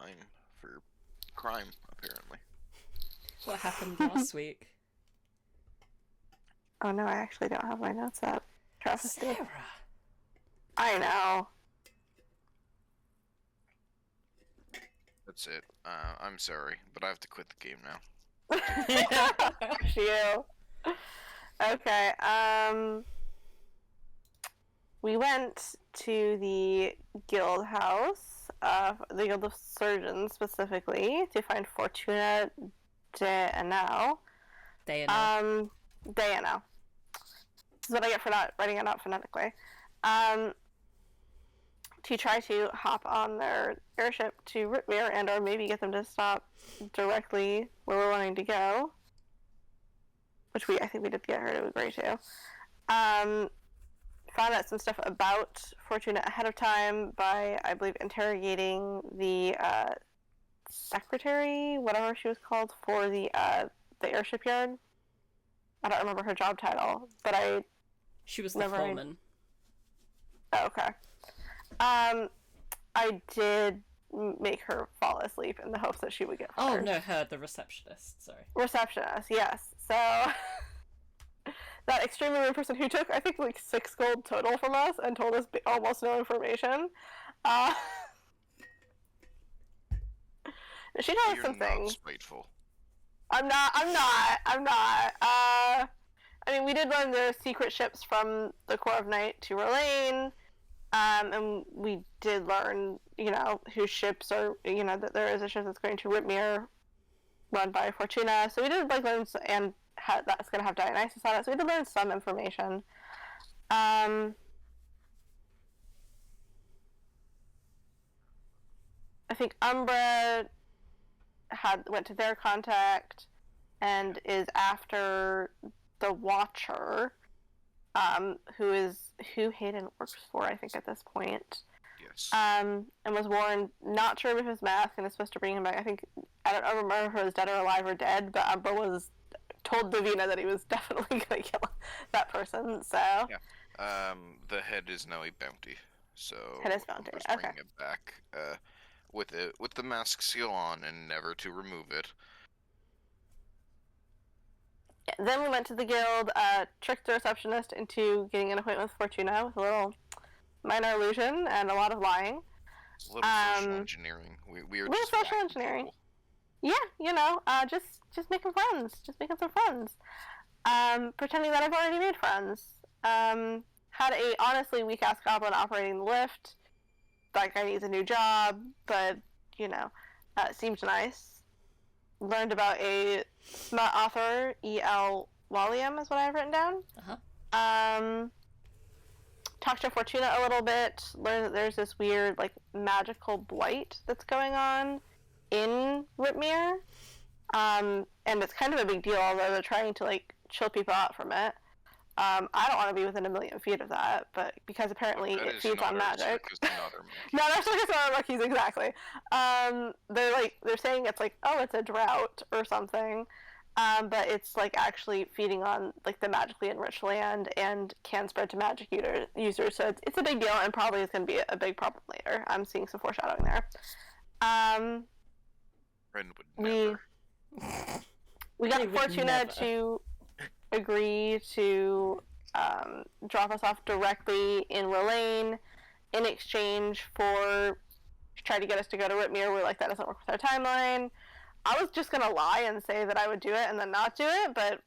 time for crime, apparently. What happened last week? Oh no, I actually don't have my notes up. Travesty. Sarah! I know. That's it. I'm sorry, but I have to quit the game now. You. Okay, we went to the guild house, the Guild of Surgeons specifically, to find Fortuna Deanel. Deanel. Deanel. This is what I get for not writing it out phonetically. To try to hop on their airship to Ritmere and or maybe get them to stop directly where we're wanting to go. Which I think we did get her to agree to. Found out some stuff about Fortuna ahead of time by, I believe, interrogating the secretary, whatever she was called, for the airship yard. I don't remember her job title, but She was the foreman. Oh, okay. I did make her fall asleep in the hopes that she would get fired. Oh, no, her, the receptionist, sorry. Receptionist, yes. So, that extremely rude person who took, I think, like 6 gold total from us and told us almost no information. She told us some things. You're not spiteful. I'm not. I mean, we did learn the secret ships from the Core of Night to Relaine. And we did learn, whose ships are, that there is a ship that's going to Ritmere run by Fortuna. So we did, learn, and that's going to have Dionysus on it. So we did learn some information. I think Umbra went to their contact and is after the Watcher, who Hayden works for, I think, at this point. Yes. And was warned, not sure of his mask, and is supposed to bring him back. I don't remember if he was dead or alive or dead, but Umbra was told Davina that he was definitely going to kill that person, so... Yeah. The head is now a bounty, so... Head is bounty, okay. Bring it back, with the mask seal on, and never to remove it. Then we went to the guild, tricked the receptionist into getting an appointment with Fortuna with a little minor illusion and a lot of lying. A little social engineering. We are just social engineering. People. Yeah, just making friends. Just making some friends. Pretending that I've already made friends. Had a honestly weak-ass goblin operating the lift. That guy needs a new job, but, seemed nice. Learned about a smut author, E.L. Walliam is what I have written down. Talked to Fortuna a little bit. Learned that there's this weird, magical blight that's going on in Ritmere. And it's kind of a big deal, although they're trying to, chill people out from it. I don't want to be within 1,000,000 feet of that, but because apparently it feeds on magic. Not our circus, not our monkeys, exactly. They're saying it's it's a drought or something, but it's actually feeding on the magically enriched land and can spread to magic users. So it's a big deal and probably is going to be a big problem later. I'm seeing some foreshadowing there. Friend would never. We got Fortuna to agree to drop us off directly in Relaine in exchange for try to get us to go to Ritmere. We're that doesn't work with our timeline. I was just gonna lie and say that I would do it and then not do it, but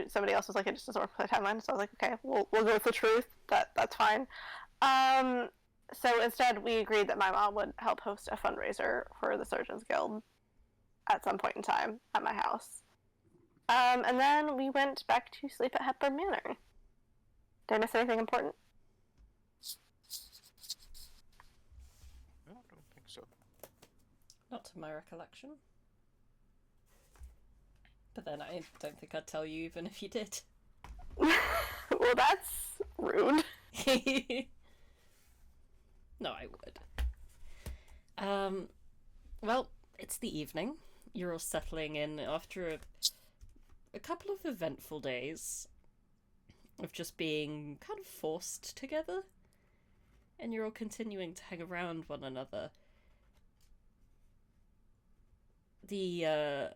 somebody else was like, it just doesn't work with our timeline. So I was like, okay, we'll go with the truth. That's fine. So instead, we agreed that my mom would help host a fundraiser for the Surgeons Guild at some point in time at my house. And then we went back to sleep at Hepburn Manor. Did I miss anything important? No, I don't think so. Not to my recollection. But then I don't think I'd tell you even if you did. Well, that's rude. No, I would. Well, it's the evening. You're all settling in after a couple of eventful days of just being kind of forced together, and you're all continuing to hang around one another. the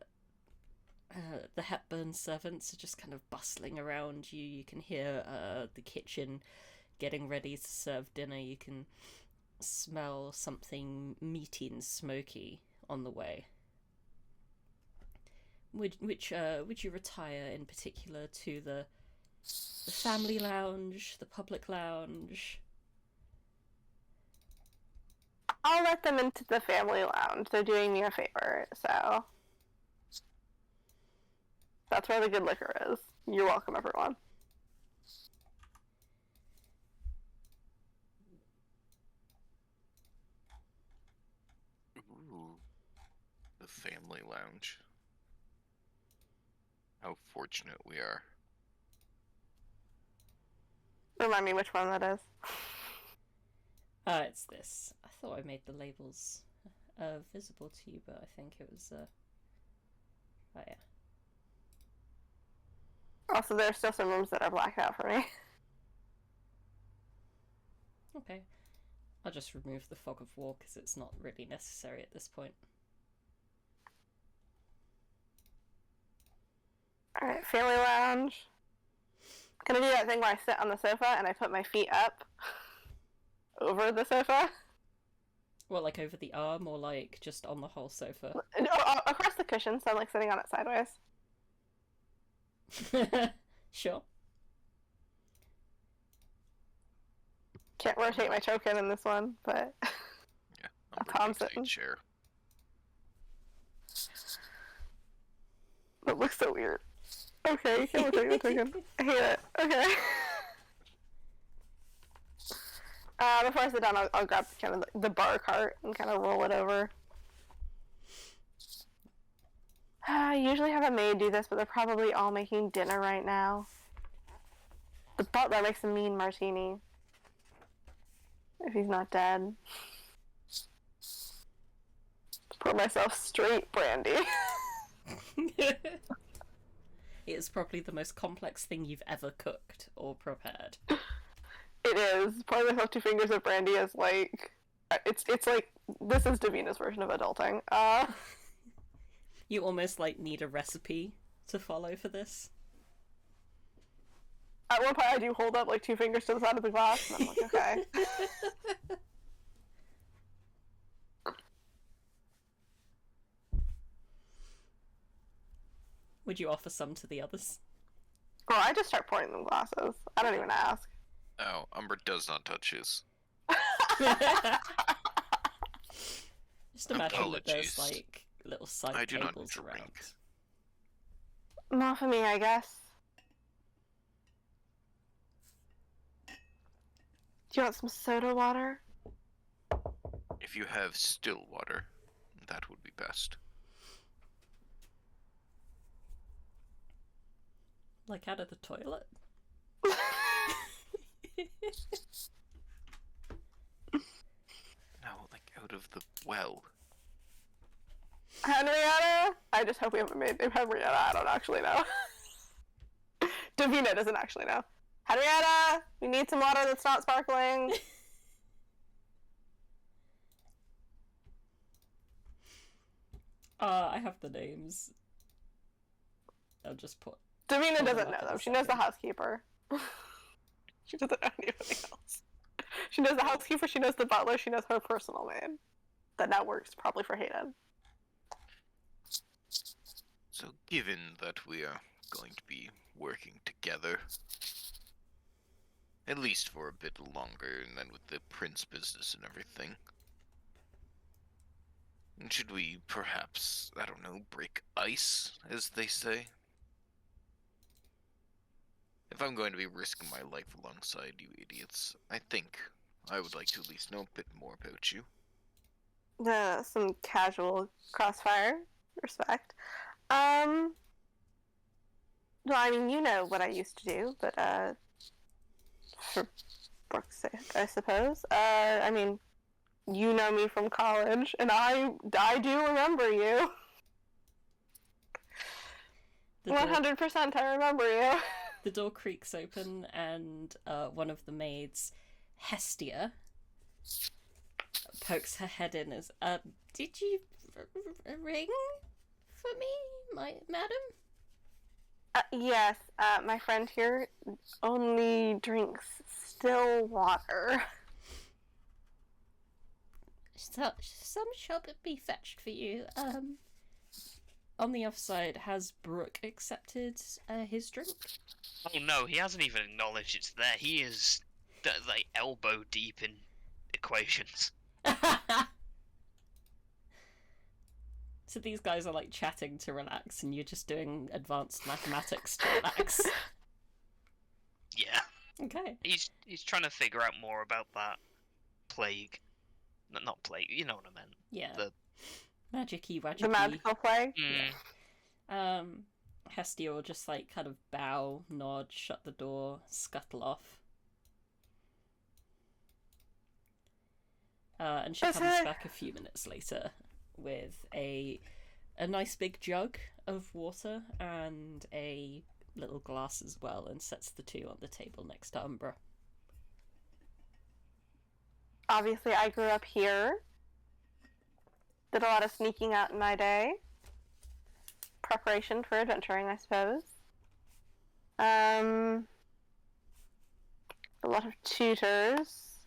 Hepburn servants are just kind of bustling around you. You can hear the kitchen getting ready to serve dinner. You can smell something meaty and smoky on the way. Would you retire in particular to the family lounge, the public lounge? I'll let them into the family lounge. They're doing me a favor, so that's where the good liquor is. You're welcome, everyone. Ooh, the family lounge. How fortunate we are. Remind me which one that is. It's this. I thought I made the labels visible to you, but I think it was oh yeah. Also, there are still some rooms that are blacked out for me. Okay. I'll just remove the fog of war because it's not really necessary at this point. Alright, family lounge. Gonna do that thing where I sit on the sofa and I put my feet up over the sofa. Well, like over the arm or like just on the whole sofa? No, across the cushion, so I'm like sitting on it sideways. Sure. Can't rotate my token in this one, but Yeah, that's how I'm sitting. Chair. That looks so weird. Okay, you can't rotate my token. I hate it. Okay. Before I sit down, I'll grab kind of the bar cart and kind of roll it over. I usually have a maid do this, but they're probably all making dinner right now. The butler makes a mean martini. If he's not dead. Pour myself straight brandy. It is probably the most complex thing you've ever cooked or prepared. It is. Pouring myself 2 fingers of brandy is like... It's like... This is Davina's version of adulting. You almost, like, need a recipe to follow for this. At one point I do hold up, like, 2 fingers to the side of the glass, and I'm like, okay. Would you offer some to the others? Oh, I just start pouring them glasses. I don't even ask. Oh, Umbra does not touch his. Just imagine that there's, Apologies. like, little side I do not tables drink. around. Not for me, I guess. Do you want some soda water? If you have still water, that would be best. Like out of the toilet? No, like out of the well. Henrietta? I just hope we have a maid named Henrietta. I don't actually know. Davina doesn't actually know. Henrietta! We need some water that's not sparkling. I have the names. I'll just put... Davina Hold doesn't on, know I'll them. put She a knows the second. housekeeper. She doesn't know anybody else. She knows the housekeeper, she knows the butler, she knows her personal maid. That now works probably for Hayden. So, given that we are going to be working together, at least for a bit longer, and then with the prince business and everything, should we perhaps, I don't know, break ice, as they say? If I'm going to be risking my life alongside you idiots, I think I would like to at least know a bit more about you. Some casual crossfire. Respect. Well, I mean, you know what I used to do, but, for Brook's sake, I suppose. I mean, you know me from college, and I do remember you. The door, 100% I remember you. the door creaks open and one of the maids, Hestia, pokes her head in as, did you ring? for me, my madam? Yes, my friend here only drinks still water. So, some shall be fetched for you. On the off side, has Brook accepted his drink? Oh no, he hasn't even acknowledged it's there. He is like elbow deep in equations. So these guys are like chatting to relax, and you're just doing advanced mathematics to relax. Yeah. Okay. He's trying to figure out more about that plague. Not plague, you know what I meant. Yeah. The Magic-y, wagicky. The magical plague? Yeah. Hestia will just like kind of bow, nod, shut the door, scuttle off. And she comes back a few minutes later with a nice big jug of water and a little glass as well, and sets the two on the table next to Umbra. Obviously, I grew up here. Did a lot of sneaking out in my day. Preparation for adventuring, I suppose. A lot of tutors.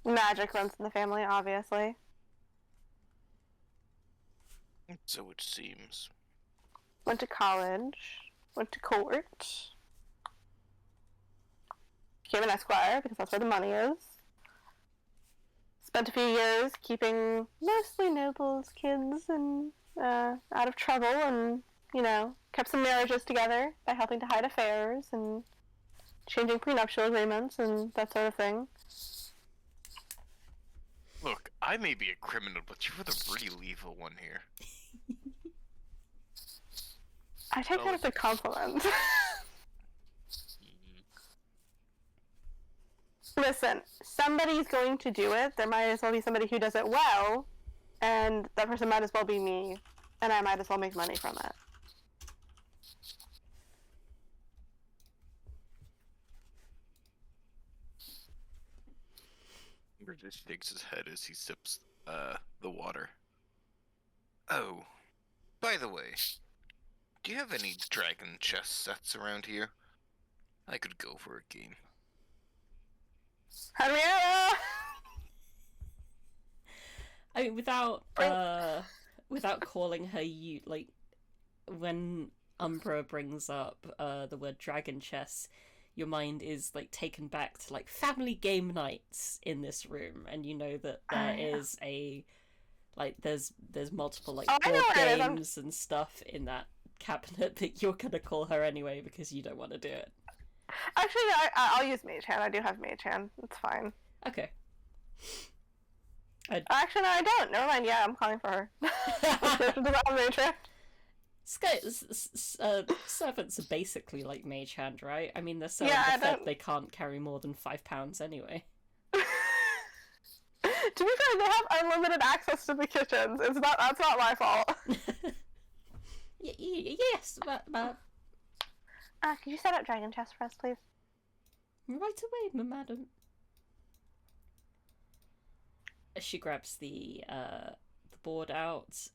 Magic runs in the family, obviously. So it seems. Went to college. Went to court. Became an esquire, because that's where the money is. Spent a few years keeping mostly nobles' kids and out of trouble, and, you know, kept some marriages together by helping to hide affairs and changing prenuptial agreements and that sort of thing. Look, I may be a criminal, but you're the real evil one here. I take that as a compliment. Listen, somebody's going to do it. There might as well be somebody who does it well, and that person might as well be me, and I might as well make money from it. British shakes his head as he sips the water. Oh, by the way, do you have any dragon chess sets around here? I could go for a game. Henrietta! I mean, without calling her you, like, when Umbra brings up the word dragon chess, your mind is like taken back to like family game nights in this room, and you know that there is a like there's multiple like board games and stuff in that cabinet, but you're gonna call her anyway because you don't want to do it. Actually, I'll use Mage Hand. I do have Mage Hand. It's fine. Okay. Actually, no, I don't. Never mind. Yeah, I'm calling for her. Mage Hand. Servants are basically like Mage Hand, right? I mean, they're so underfed they can't carry more than 5 pounds anyway. To be fair, they have unlimited access to the kitchens. That's not my fault. Yes, but can you set up dragon chess for us, please? Right away, my madam. She grabs the board out,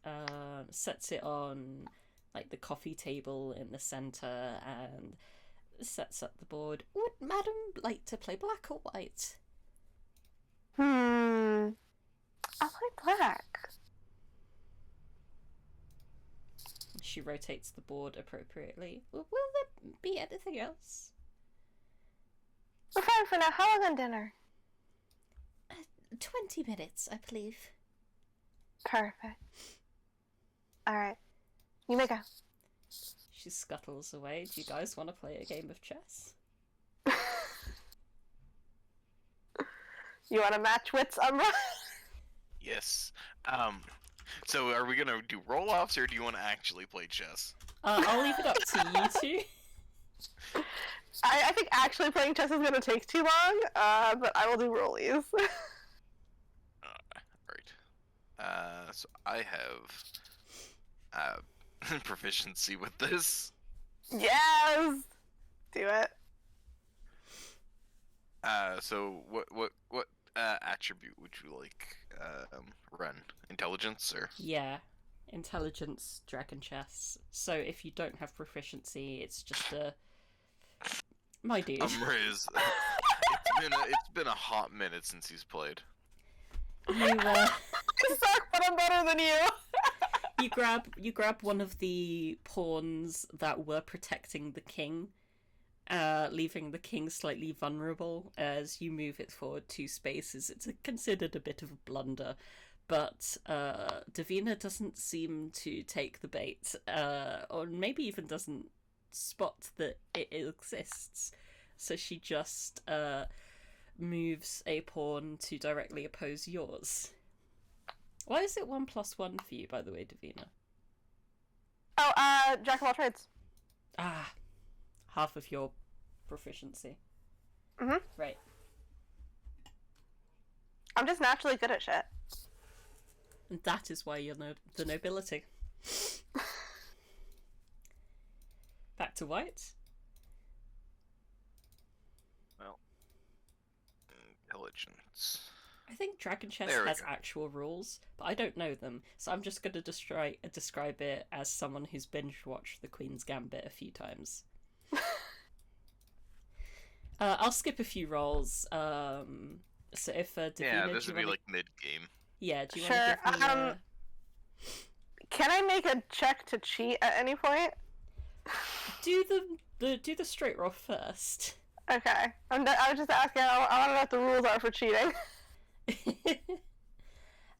sets it on like the coffee table in the center, and sets up the board. Would madam like to play black or white? I'll play black. She rotates the board appropriately. Will there be anything else? We're fine for now. How long on dinner? 20 minutes, I believe. Perfect. Alright. You may go. She scuttles away. Do you guys want to play a game of chess? You want to match wits, Umbra? Yes. So are we gonna do roll-offs, or do you want to actually play chess? I'll leave it up to you two. I think actually playing chess is going to take too long, but I will do rollies. Right. So I have proficiency with this. Yes! Do it. So what attribute would you like run? Intelligence or? Yeah, Intelligence, dragon chess. So if you don't have proficiency, it's just a... My dude. Umbra is... it's been a hot minute since he's played. You, I suck, but I'm better than you! you grab one of the pawns that were protecting the king, leaving the king slightly vulnerable as you move it forward 2 spaces. It's considered a bit of a blunder, but Davina doesn't seem to take the bait, or maybe even doesn't spot that it exists. So she just moves a pawn to directly oppose yours. Why is it 1+1 for you, by the way, Davina? Oh, jack of all trades. Ah, half of your proficiency. Mhm. Right. I'm just naturally good at shit. And that is why you're the nobility. Back to white. Well, intelligence. I think Dragon Chess There we has go. actual rules, but I don't know them, so I'm just going to describe it as someone who's binge-watched The Queen's Gambit a few times. I'll skip a few rolls. So if Davina, Yeah, do this you would be wanna... like mid-game. Yeah, do you Sure, want to give me... Can I make a check to cheat at any point? Do the straight roll first. Okay. I was just asking, I want to know what the rules are for cheating.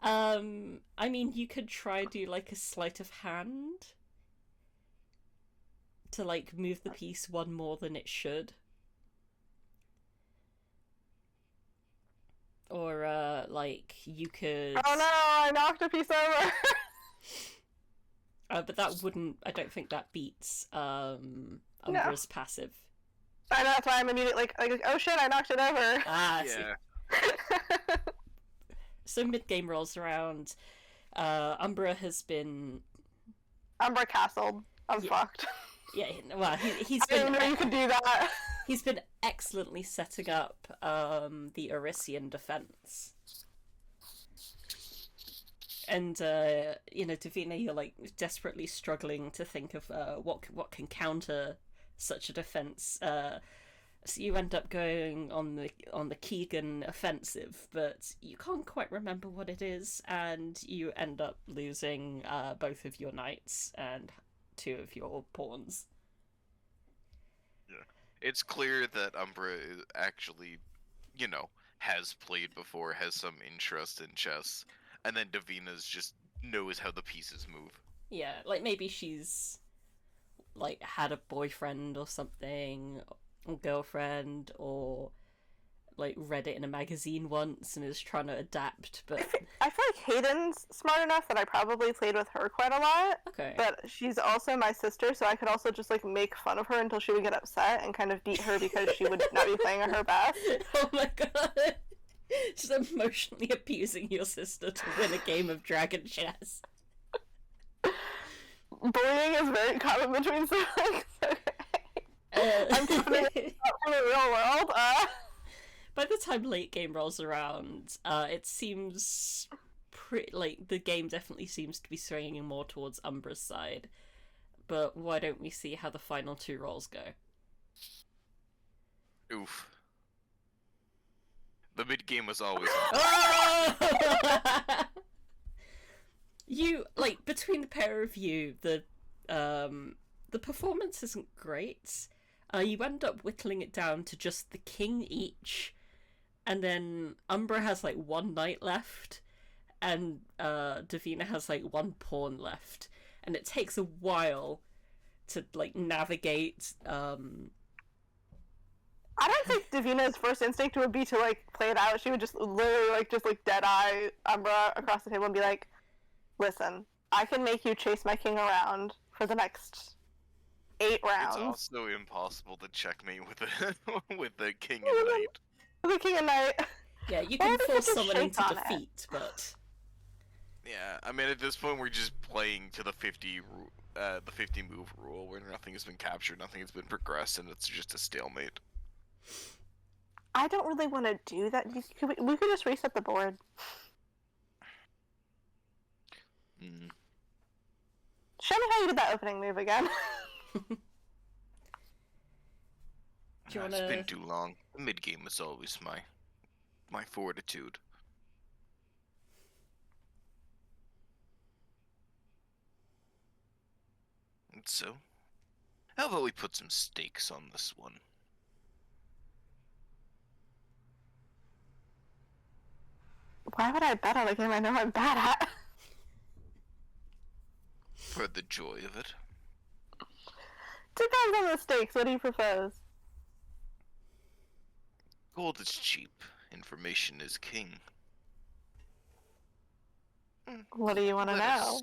I mean, you could try do like a sleight of hand to like move the piece one more than it should, or like you could. Oh no! I knocked a piece over. But that wouldn't. I don't think that beats Umbra's passive. I know, that's why I'm immediately like, oh shit! I knocked it over. Ah, I see. Yeah. So mid-game rolls around. Umbra has been... Umbra castled. I'm Yeah. fucked. Yeah, well, he's I didn't been... know you could do that. He's been excellently setting up the Orisian defense. And, Davina, you're, like, desperately struggling to think of what can counter such a defense. So you end up going on the Keegan offensive, but you can't quite remember what it is, and you end up losing both of your knights and 2 of your pawns. Yeah. It's clear that Umbra is actually, has played before, has some interest in chess, and then Davina's just knows how the pieces move. Yeah, like maybe she's like had a boyfriend or something, or girlfriend, or like read it in a magazine once and is trying to adapt, but I feel like Hayden's smart enough that I probably played with her quite a lot. okay. But she's also my sister, so I could also just like make fun of her until she would get upset and kind of beat her because she would not be playing at her best. Oh my god. Just emotionally abusing your sister to win a game of dragon chess. Bullying is very common between siblings. I'm coming out from the real world. By the time late game rolls around, it seems like the game definitely seems to be swinging more towards Umbra's side. But why don't we see how the final 2 rolls go? Oof. The mid-game was always... You, like, between the pair of you, the performance isn't great. You end up whittling it down to just the king each, and then Umbra has, like, 1 knight left, and Davina has, like, 1 pawn left. And it takes a while to, like, navigate, I don't think Davina's first instinct would be to like play it out. She would just literally just dead eye Umbra across the table and be like, "Listen, I can make you chase my king around for the next 8 rounds." It's also impossible to checkmate with the king and knight. The king and knight. Yeah, you Or can we could force just someone shake into on it. defeat, but... Yeah, I mean, at this point, we're just playing to the 50 move rule, where nothing has been captured, nothing has been progressed, and it's just a stalemate. I don't really want to do that. We could just reset the board. Show me how you did that opening move again. Do you It's wanna- been too long. The mid game is always my fortitude. And so, how about we put some stakes on this one? Why would I bet on a game I know I'm bad at? For the joy of it. Depends on the stakes. What do you propose? Gold is cheap. Information is king. What do you want to Let know? us-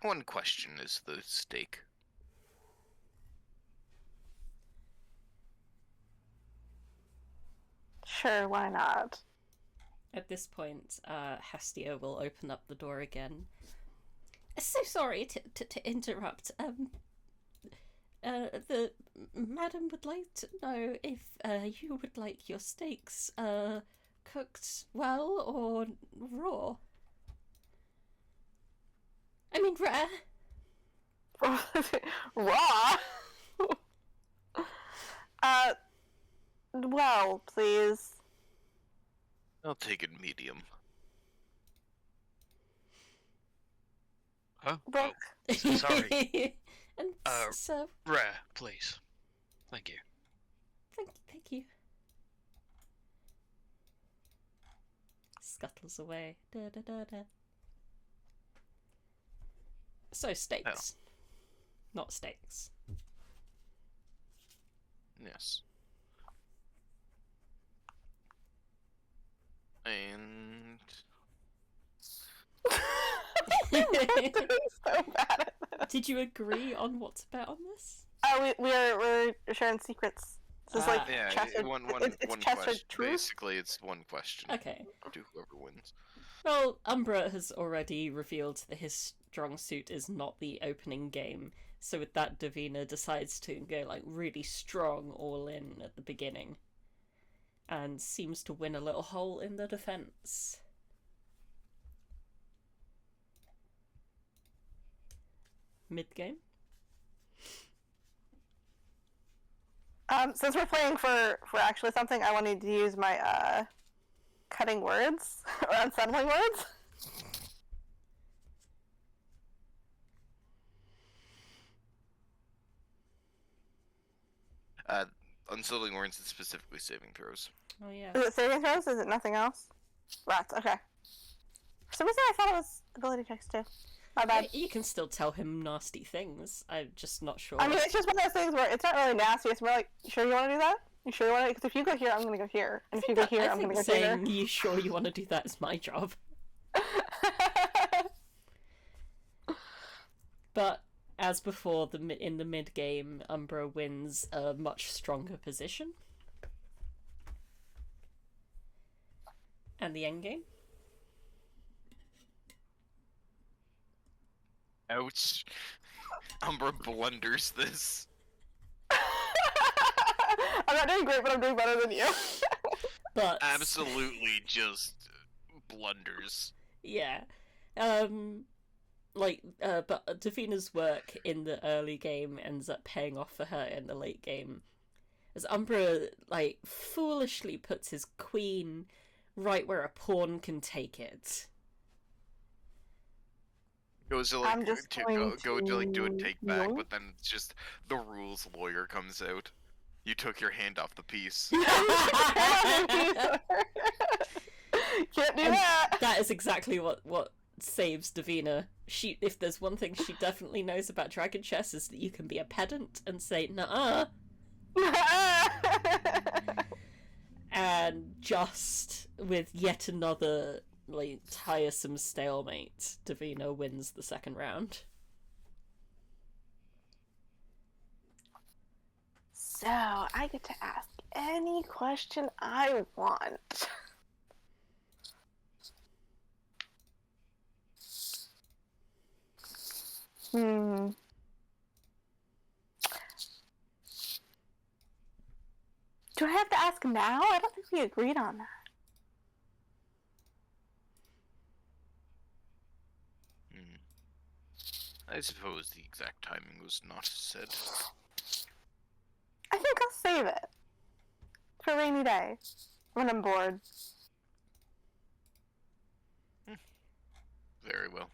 One question is the stake. Sure, why not? At this point, Hastia will open up the door again. So sorry to interrupt. The madam would like to know if you would like your steaks cooked well or raw. I mean rare. Raw? Well, please. I'll take it medium. Huh? Brook. Oh, so sorry. And so Rare, please. Thank you. thank you. Scuttles away. Da, da, da, da. So steaks, not steaks. Yes. And Doing so bad at this. Did you agree on what to bet on this? We're sharing secrets. This is like yeah, Chester. one it's Chester question. truth. Basically, it's one question Okay. to whoever wins. Well, Umbra has already revealed that his strong suit is not the opening game. So with that, Davina decides to go like really strong all in at the beginning. And seems to win a little hole in the defense. Mid-game? Since we're playing for actually something, I wanted to use my cutting words or unsettling words. Unsettling words and specifically saving throws. Oh yeah. Is it saving throws? Is it nothing else? Rats. Okay. For some reason, I thought it was ability checks too. My bad. You can still tell him nasty things. I'm just not sure. I mean, it's just one of those things where it's not really nasty. It's more like, you sure you want to do that? You sure you want to? Because if you go here, I'm going to go here. And if you go here, I'm going to go here. saying you sure you want to do that is my job. But as before, in the mid game, Umbra wins a much stronger position. And the end game. Ouch. Umbra blunders this. I'm not doing great, but I'm doing better than you. But Absolutely just blunders. yeah, but Davina's work in the early game ends up paying off for her in the late game, as Umbra foolishly puts his queen right where a pawn can take it. Goes to I'm just going go to do a to take back, yoink. but then it's just the rules lawyer comes out. You took your hand off the piece. Can't do And that. that is exactly what saves Davina. If there's one thing she definitely knows about dragon chess is that you can be a pedant and say "nuh-uh," and just with yet another tiresome stalemate, Davina wins the second round. So, I get to ask any question I want. Hmm. Do I have to ask now? I don't think we agreed on that. Hmm. I suppose the exact timing was not said. I think I'll save it for a rainy day when I'm bored. Very well.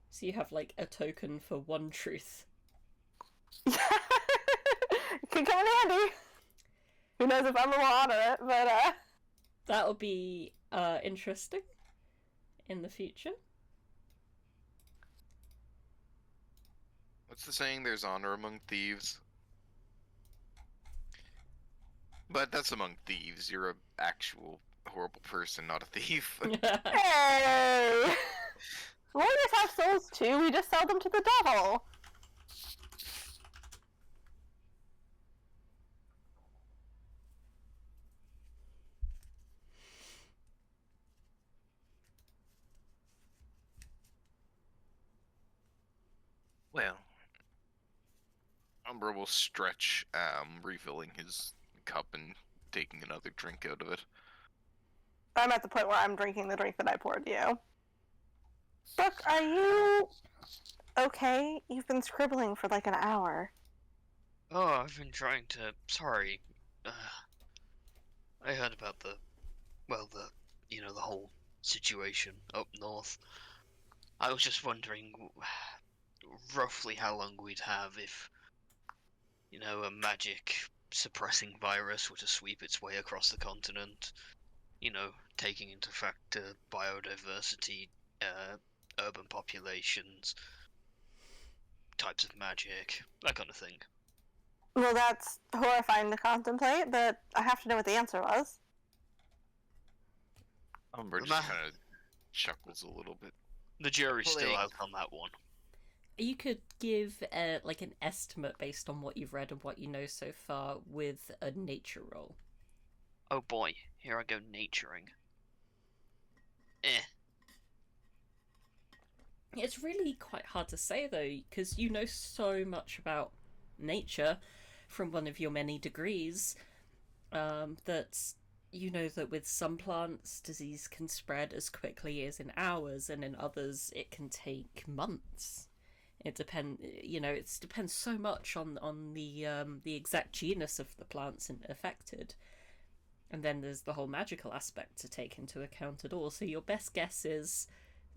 So you have like a token for one truth. Could come in handy. Who knows if I'm gonna honor it, but That'll be interesting in the future. What's the saying? There's honor among thieves. But that's among thieves. You're an actual horrible person, not a thief. hey! Lawyers have souls too, we just sell them to the devil. Well, Umbra will stretch, refilling his cup and taking another drink out of it. I'm at the point where I'm drinking the drink that I poured you. Brooke, are you okay? You've been scribbling for like an hour. Oh, I've been trying to. Sorry. I heard about the whole situation up north. I was just wondering roughly how long we'd have if, a magic suppressing virus were to sweep its way across the continent. Taking into factor biodiversity, urban populations, types of magic, that kind of thing. Well, that's horrifying to contemplate, but I have to know what the answer was. Umbra just kind of chuckles a little bit. The jury's still out on that one. You could give like an estimate based on what you've read and what you know so far with a nature roll. Oh boy, here I go naturing. It's really quite hard to say though, because you know so much about nature from one of your many degrees, that you know that with some plants disease can spread as quickly as in hours, and in others it can take months. It depends so much on the exact genus of the plants affected. And then there's the whole magical aspect to take into account at all. So your best guess is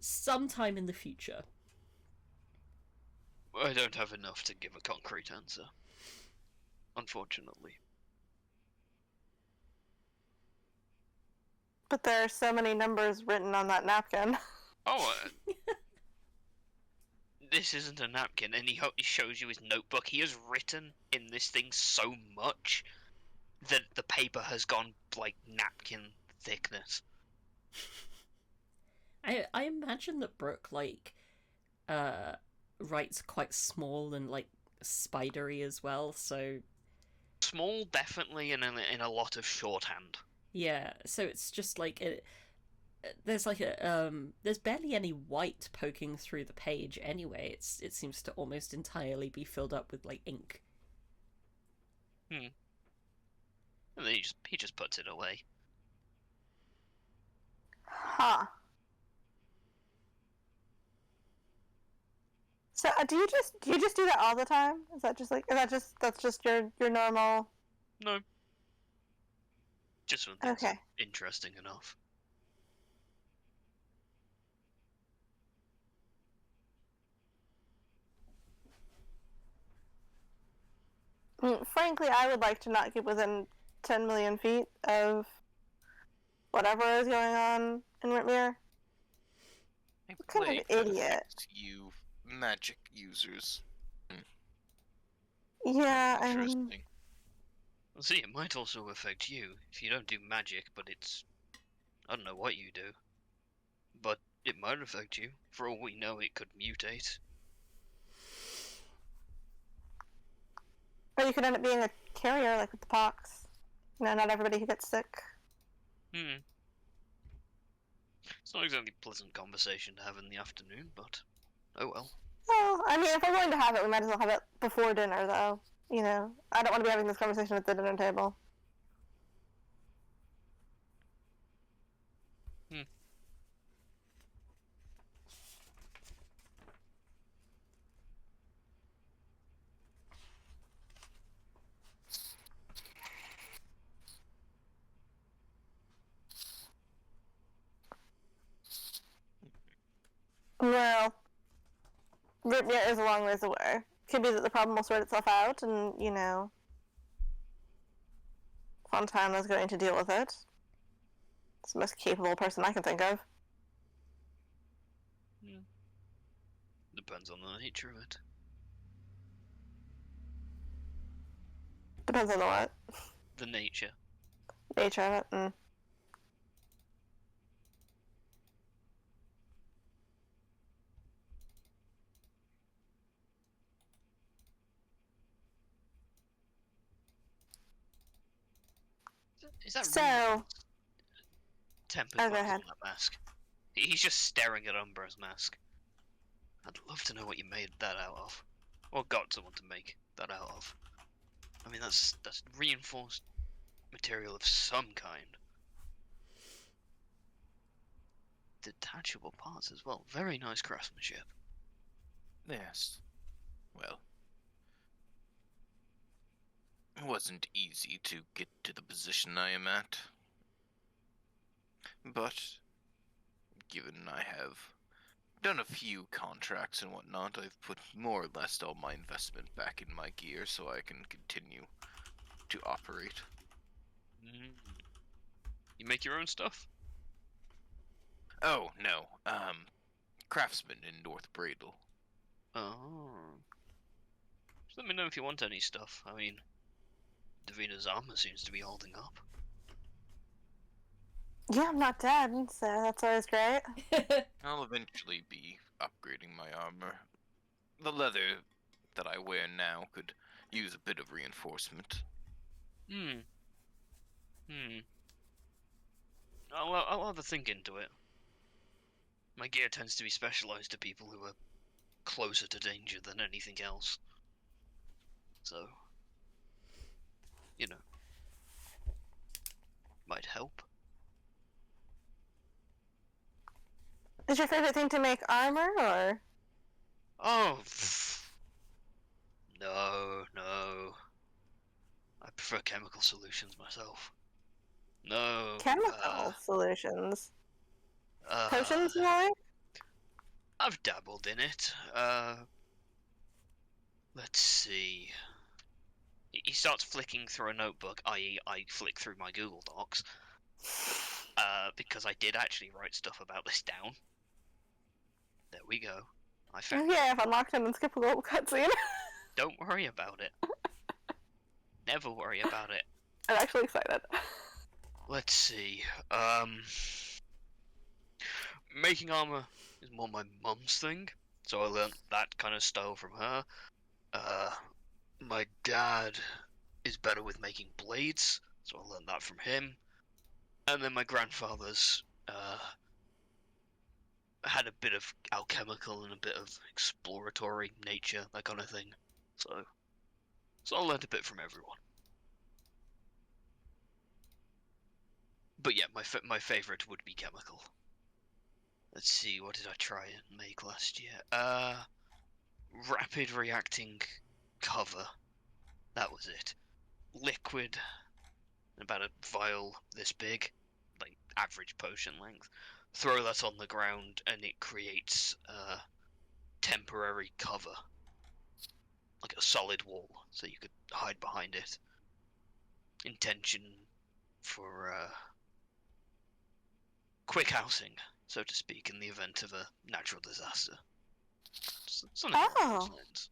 sometime in the future. I don't have enough to give a concrete answer, unfortunately. But there are so many numbers written on that napkin. Oh, this isn't a napkin, and he shows you his notebook. He has written in this thing so much that the paper has gone like napkin thickness. I imagine that Brook writes quite small and like spidery as well, so Small, definitely, and in a lot of shorthand. yeah, so it's just like there's like there's barely any white poking through the page anyway. It seems to almost entirely be filled up with like ink. And then he just puts it away. Huh. So do you just do that all the time? That's just your normal? No. Just when things Okay. are interesting enough. Frankly, I would like to not get within 10 million feet of whatever is going on in Whitmere. What kind of idiot? You magic users. Yeah, I mean, Interesting. Well, see, it might also affect you if you don't do magic, but I don't know what you do. But it might affect you. For all we know, it could mutate. or you could end up being a carrier, like with the pox. Not everybody who gets sick. It's not exactly a pleasant conversation to have in the afternoon, but oh well. Well, I mean, if we're going to have it, we might as well have it before dinner, though. I don't want to be having this conversation at the dinner table. Well, Ripnir is a long ways away. Could be that the problem will sort itself out, and, Fontana is going to deal with it. It's the most capable person I can think of. Depends on the nature of it. Depends on the what? The nature. Nature of it. Is that So, tempered go glass ahead. on that mask? He's just staring at Umbra's mask. I'd love to know what you made that out of. Or got someone to make that out of. I mean, that's reinforced material of some kind. Detachable parts as well. Very nice craftsmanship. Yes. Well, it wasn't easy to get to the position I am at. But, given I have done a few contracts and whatnot, I've put more or less all my investment back in my gear so I can continue to operate. You make your own stuff? Oh, no. Craftsman in North Bradle. Oh. Just let me know if you want any stuff. I mean, Davina's armor seems to be holding up. Yeah, I'm not dead, so that's always great. I'll eventually be upgrading my armor. The leather that I wear now could use a bit of reinforcement. I'll have a think into it. My gear tends to be specialized to people who are closer to danger than anything else. So, might help. Is your favorite thing to make armor, or? Oh, no. I prefer chemical solutions myself. No. Chemical solutions. Potions, you like? I've dabbled in it. Let's see. He starts flicking through a notebook, i.e. I flick through my Google Docs. Because I did actually write stuff about this down. There we go. I found Yeah, I've unlocked him and skip a little cutscene. Don't worry about it. Never worry about it. I'm actually excited. Let's see. Making armor is more my mum's thing, so I learnt that kind of style from her. My dad is better with making blades, so I learned that from him. And then my grandfather's had a bit of alchemical and a bit of exploratory nature, that kind of thing. So I learned a bit from everyone. But yeah, my favorite would be chemical. Let's see, what did I try and make last year? Rapid reacting cover. That was it. Liquid, about a vial this big, like average potion length. Throw that on the ground and it creates temporary cover, like a solid wall, so you could hide behind it. Intention for quick housing, so to speak, in the event of a natural disaster. Something along those lines.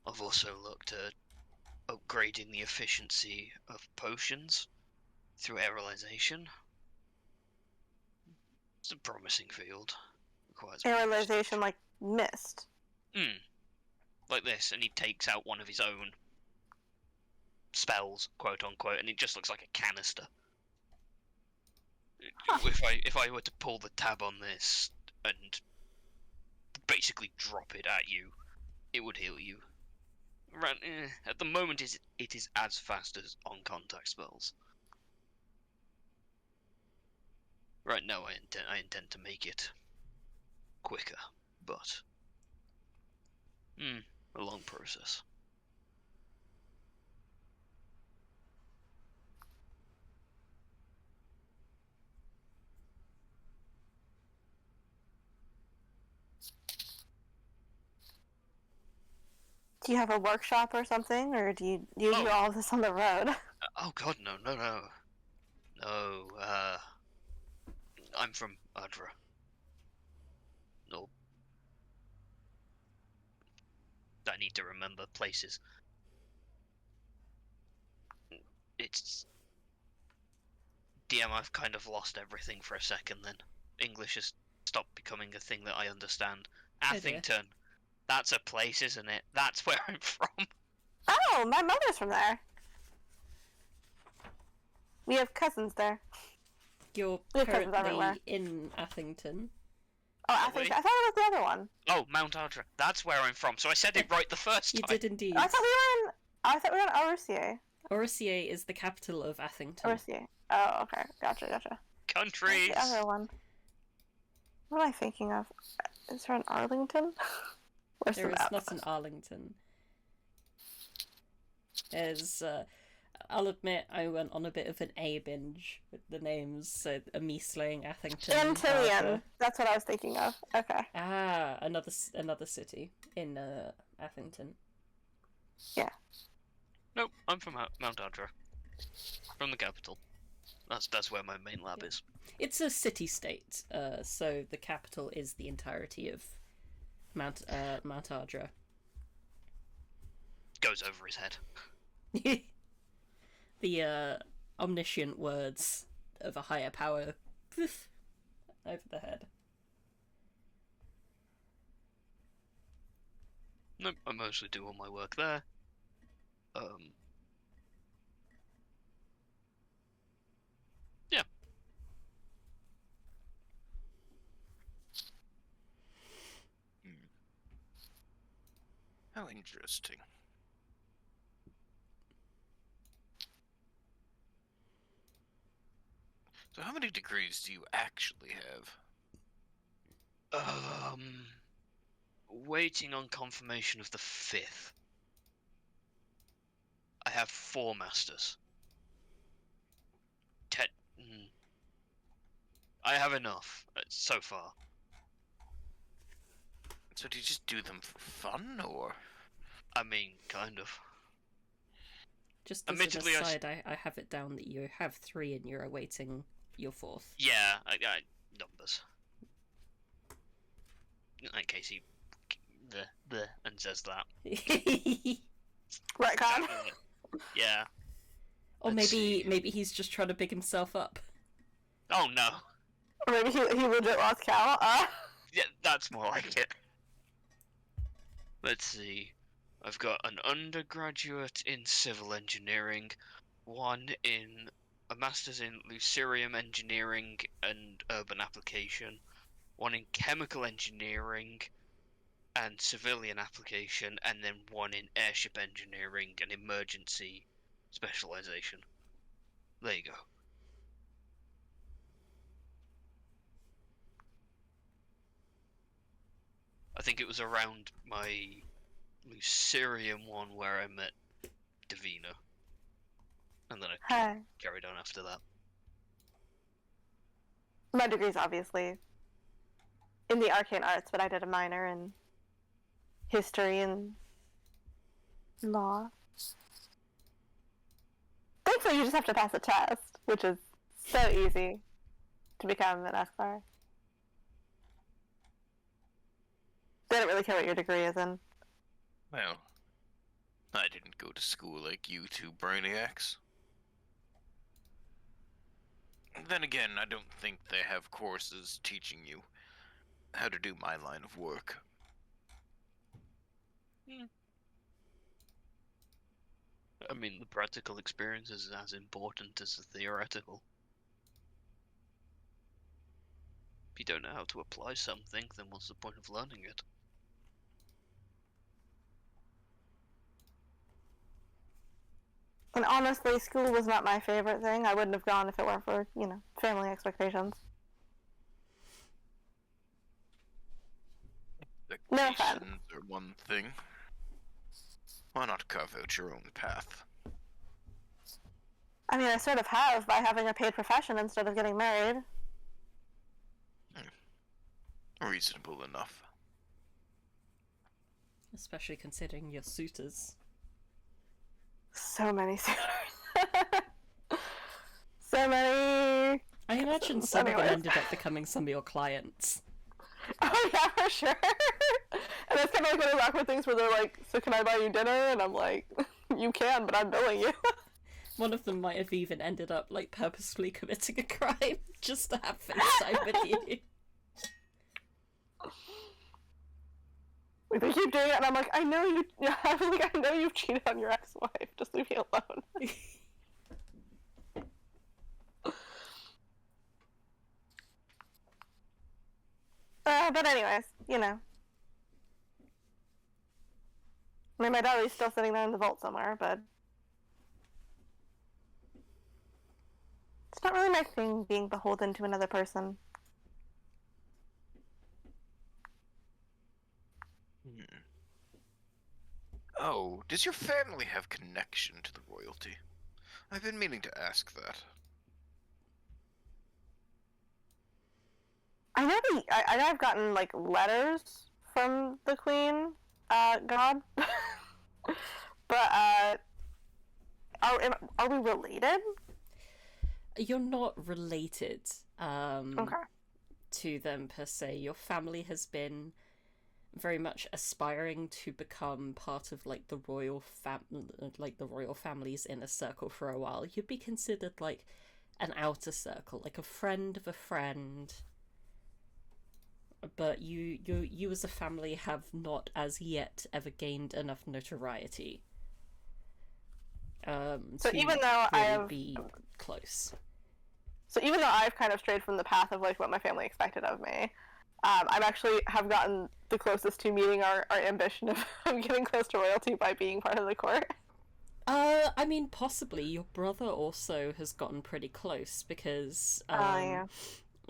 I've also looked at upgrading the efficiency of potions through aerolization. It's a promising field. Requires Aerolization, like mist. Like this, and he takes out one of his own spells, quote unquote, and it just looks like a canister. Huh. If I were to pull the tab on this and basically drop it at you, it would heal you. At the moment, it is as fast as on contact spells. Right now, I intend to make it quicker, but a long process. Do you have a workshop or something, or do you do all of this on the road? Oh god, no. No, I'm from Ardra. No. I need to remember places. It's... DM, I've kind of lost everything for a second then. English has stopped becoming a thing that I understand. Oh dear. Athington. That's a place, isn't it? That's where I'm from. Oh, my mother's from there. We have cousins there. You're We have cousins everywhere. currently in Athington. Oh, I thought it was the other one. Oh, Mount Ardra. That's where I'm from. So I said it right the first You time. did indeed. I thought we were in Orsier. Orsier is the capital of Athington. Orsier. Oh, okay. Gotcha. Countries. What's the other one? What am I thinking of? Is there an Arlington? Where's There the is map? not an Arlington. There's, I'll admit I went on a bit of an A binge with the names, so me slaying Athington. Antillian. That's what I was thinking of. Okay. Ah, another city in Athington. Yeah. Nope, I'm from Mount Ardra. From the capital. That's where my main lab is. It's a city-state, so the capital is the entirety of Mount Ardra. Goes over his head. The omniscient words of a higher power poof, over the head. Nope, I mostly do all my work there. Yeah. How interesting. So how many degrees do you actually have? Waiting on confirmation of the 5th. I have 4 masters. I have enough, so far. So do you just do them for fun, or? I mean, kind of. Just as an Admittedly, aside, I have it down that you have 3 and you're awaiting your 4th. Yeah, I numbers. In case he and says that. Retcon. Yeah. Or Let's see. maybe he's just trying to big himself up. Oh no. Or maybe he legit lost count. Yeah, that's more like it. Let's see. I've got an undergraduate in civil engineering, a master's in Lucirium engineering and urban application, one in chemical engineering and civilian application, and then one in airship engineering and emergency specialization. There you go. I think it was around my Lucirium one where I met Davina. And then I carried on after that. My degree's obviously in the arcane arts, but I did a minor in history and law. Thankfully, you just have to pass a test, which is so easy to become an Esquire. They don't really care what your degree is in. Well, I didn't go to school like you two brainiacs. Then again, I don't think they have courses teaching you how to do my line of work. I mean, the practical experience is as important as the theoretical. If you don't know how to apply something, then what's the point of learning it? And honestly, school was not my favorite thing. I wouldn't have gone if it weren't for, family expectations. No offense. Expectations are one thing. Why not carve out your own path? I mean, I sort of have by having a paid profession instead of getting married. Reasonable enough. Especially considering your suitors. So many suitors. So many. I imagine some of them Anyways. ended up becoming some of your clients. Oh yeah, for sure. And it's kind of like one of those awkward things where they're like, "So can I buy you dinner?" And I'm like, "You can, but I'm billing you." One of them might have even ended up like purposefully committing a crime just to have FaceTime with you. They keep doing it, and I'm like, "I know you. I'm like, I know you've cheated on your ex-wife. Just leave me alone." But anyways, you know. I mean, my diary's still sitting there in the vault somewhere, but it's not really my thing being beholden to another person. Oh, does your family have connection to the royalty? I've been meaning to ask that. I know I've gotten like letters from the Queen, God, but are we related? You're not related Okay. to them per se. Your family has been very much aspiring to become part of like the royal family's inner circle for a while. You'd be considered like an outer circle, like a friend of a friend. But you as a family have not as yet ever gained enough notoriety. So to even though really be close. So even though I've kind of strayed from the path of like what my family expected of me, I've actually have gotten the closest to meeting our ambition of getting close to royalty by being part of the court. I mean, possibly. Your brother also has gotten pretty close because Yeah.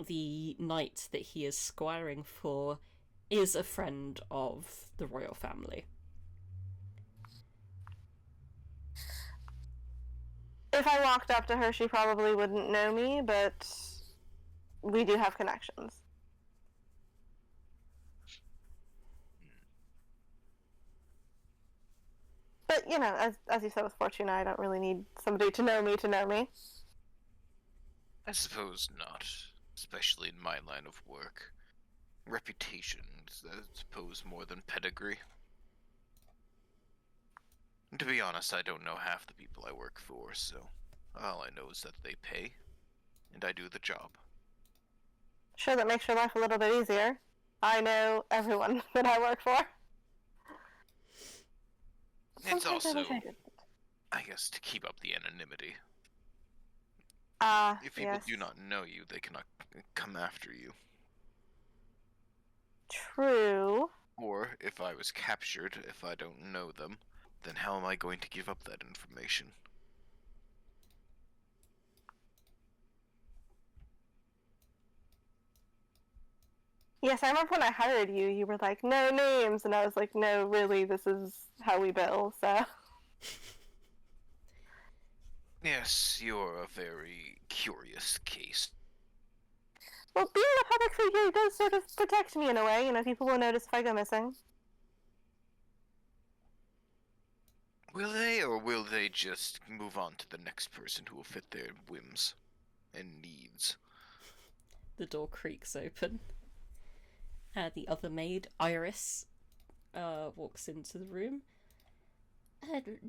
the knight that he is squiring for is a friend of the royal family. If I walked up to her, she probably wouldn't know me, but we do have connections. But, you know, as you said with Fortuna, I don't really need somebody to know me to know me. I suppose not, especially in my line of work. Reputation is, I suppose, more than pedigree. And to be honest, I don't know half the people I work for, so all I know is that they pay, and I do the job. Sure, that makes your life a little bit easier. I know everyone that I work for. It's Sometimes I also, wish I didn't. I guess, to keep up the anonymity. If people Yes. do not know you, they cannot come after you. True. Or, if I was captured, if I don't know them, then how am I going to give up that information? Yes, I remember when I hired you, you were like, no names, and I was like, no, really, this is how we bill, so. Yes, you're a very curious case. Well, being a public figure does sort of protect me in a way, you know, people will notice if I go missing. Will they, or will they just move on to the next person who will fit their whims and needs? The door creaks open. The other maid, Iris, walks into the room.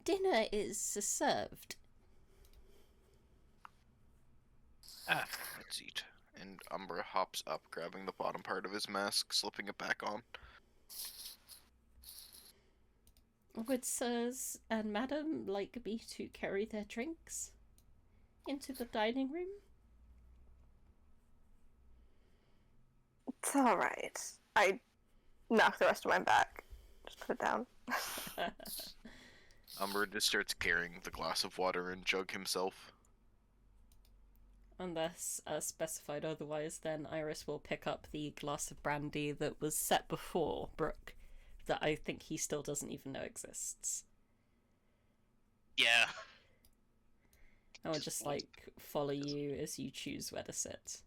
Dinner is served. Let's eat. And Umbra hops up, grabbing the bottom part of his mask, slipping it back on. Would sirs and madam like me to carry their drinks into the dining room? It's alright. I knock the rest of mine back. Just put it down. Umbra just starts carrying the glass of water and jug himself. Unless specified otherwise, then Iris will pick up the glass of brandy that was set before Brook, that I think he still doesn't even know exists. Yeah. I will just, like, follow you as you choose where to sit.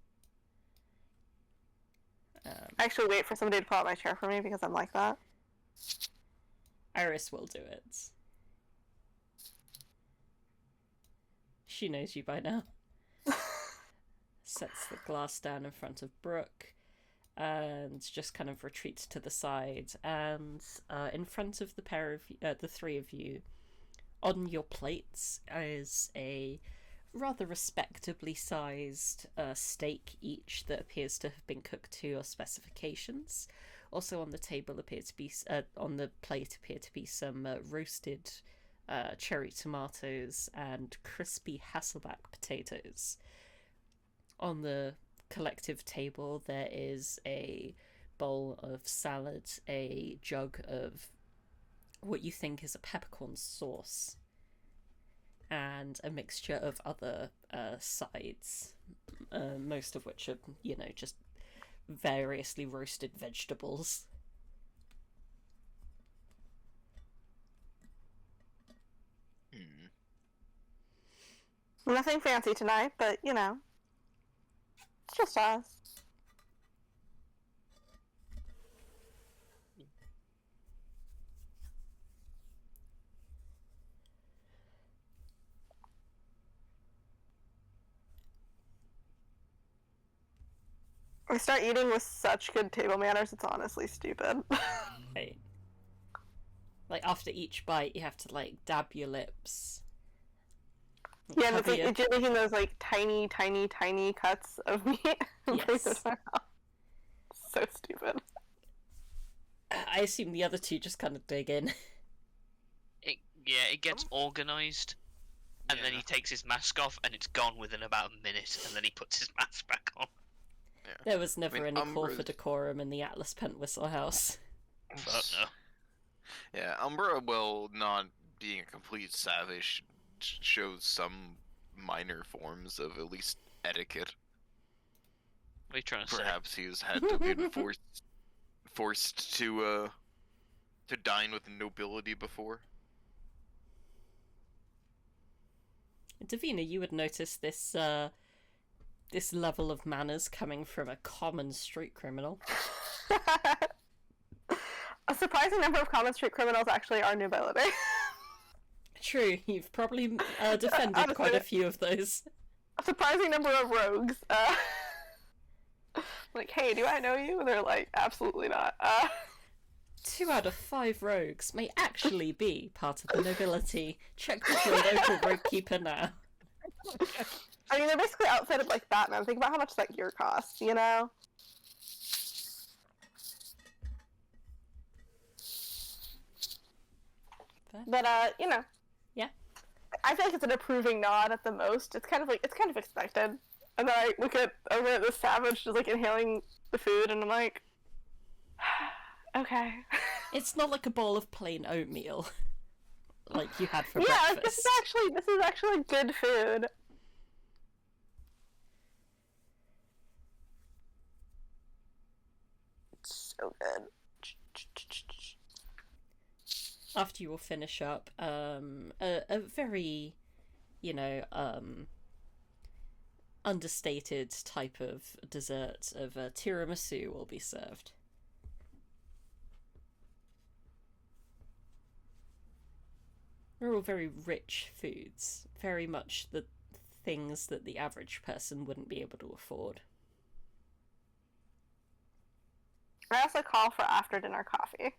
I actually wait for somebody to pull out my chair for me because I'm like that. Iris will do it. She knows you by now. Sets the glass down in front of Brook and just kind of retreats to the side. And in front of the three of you, on your plates is a rather respectably sized steak each that appears to have been cooked to your specifications. Also on the table on the plate appear to be some roasted cherry tomatoes and crispy Hasselback potatoes. On the collective table there is a bowl of salad, a jug of what you think is a peppercorn sauce, and a mixture of other sides, most of which are, just variously roasted vegetables. Nothing fancy tonight, but, it's just us. I start eating with such good table manners, it's honestly stupid. Right. Like, after each bite, you have to, dab your lips. Yeah, and it's you're making those, tiny, tiny, tiny cuts of meat and place it in my mouth. So stupid. I assume the other two just kind of dig in. It gets organised, and then he takes his mask off, and it's gone within about a minute, and then he puts his mask back on. Yeah. There was never any call Umbra's... for decorum in the Atlas-Pentwhistle house. But no. Yeah, Umbra, well, not being a complete savage, shows some minor forms of at least etiquette. What are you trying to Perhaps he's had to be forced to dine with the nobility before. Davina, you would notice this level of manners coming from a common street criminal. A surprising number of common street criminals actually are nobility. True, you've probably defended quite a few of those. A surprising number of rogues. Hey, do I know you? And they're like, absolutely not. 2 out of 5 rogues may actually be part of the nobility. Check with your local roguekeeper now. I mean, they're basically outfitted like Batman. Think about how much that gear costs, But, Yeah. I feel like it's an approving nod at the most. It's kind of expected. And then I look over at this savage just inhaling the food, and I'm like, okay. It's not like a bowl of plain oatmeal, like you had for breakfast. breakfast. This is actually good food. It's so good. After you all finish up, a very, understated type of dessert of tiramisu will be served. They're all very rich foods, very much the things that the average person wouldn't be able to afford. I also call for after-dinner coffee.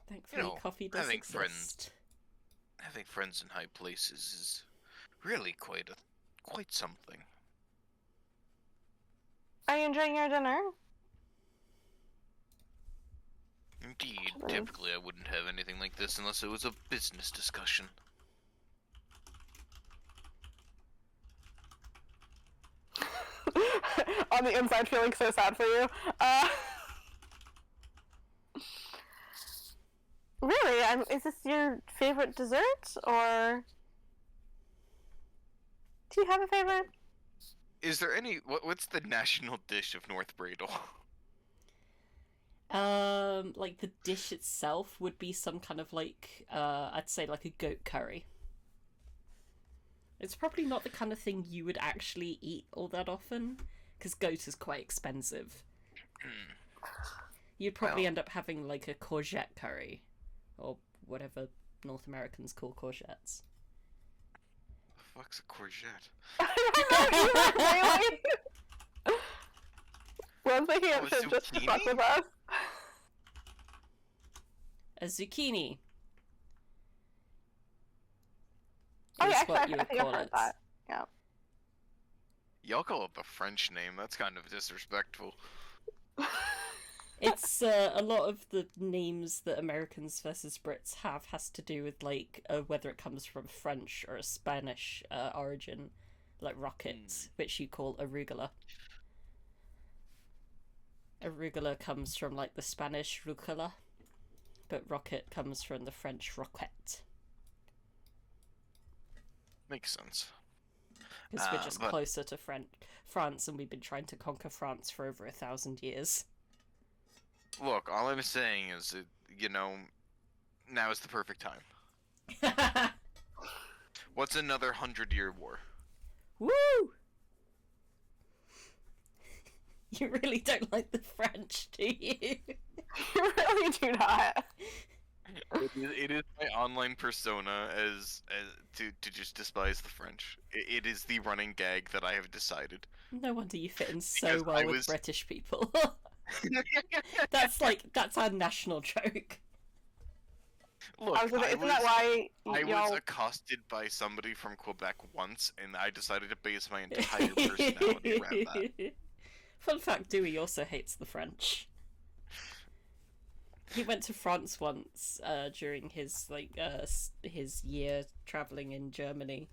Thankfully, coffee does exist. Having friends in high places is really quite something. Are you enjoying your dinner? Indeed, typically I wouldn't have anything like this unless it was a business discussion. On the inside, feeling so sad for you. Really? Is this your favorite dessert, or do you have a favorite? Is there any... What's the national dish of North Bradle? The dish itself would be some kind of I'd say a goat curry. It's probably not the kind of thing you would actually eat all that often, because goat is quite expensive. You'd probably Well. end up having like a courgette curry, or whatever North Americans call courgettes. The fuck's a courgette? I don't know either, really. One's making up Oh, shit just to zucchini? fuck with us. A zucchini. Oh, is yeah, what actually, you I would think I've call heard it. that. Yeah. Y'all call it the French name. That's kind of disrespectful. It's a lot of the names that Americans versus Brits have has to do with like whether it comes from French or a Spanish origin, like rocket, which you call arugula. Arugula comes from like the Spanish rucola, but rocket comes from the French roquette. Makes sense. Because we're just but- closer to France, and we've been trying to conquer France for over 1,000 years. Look, all I'm saying is that, now is the perfect time. What's another 100-year war? Woo! You really don't like the French, do you? You really do not. It is my online persona as to just despise the French. It is the running gag that I have decided. No wonder you fit in so Because well I with was- British people. That's our national joke. Look, I was gonna say, isn't that why I y'all... was accosted by somebody from Quebec once, and I decided to base my entire personality around that. Fun fact, Dewey also hates the French. He went to France once during his his year traveling in Germany,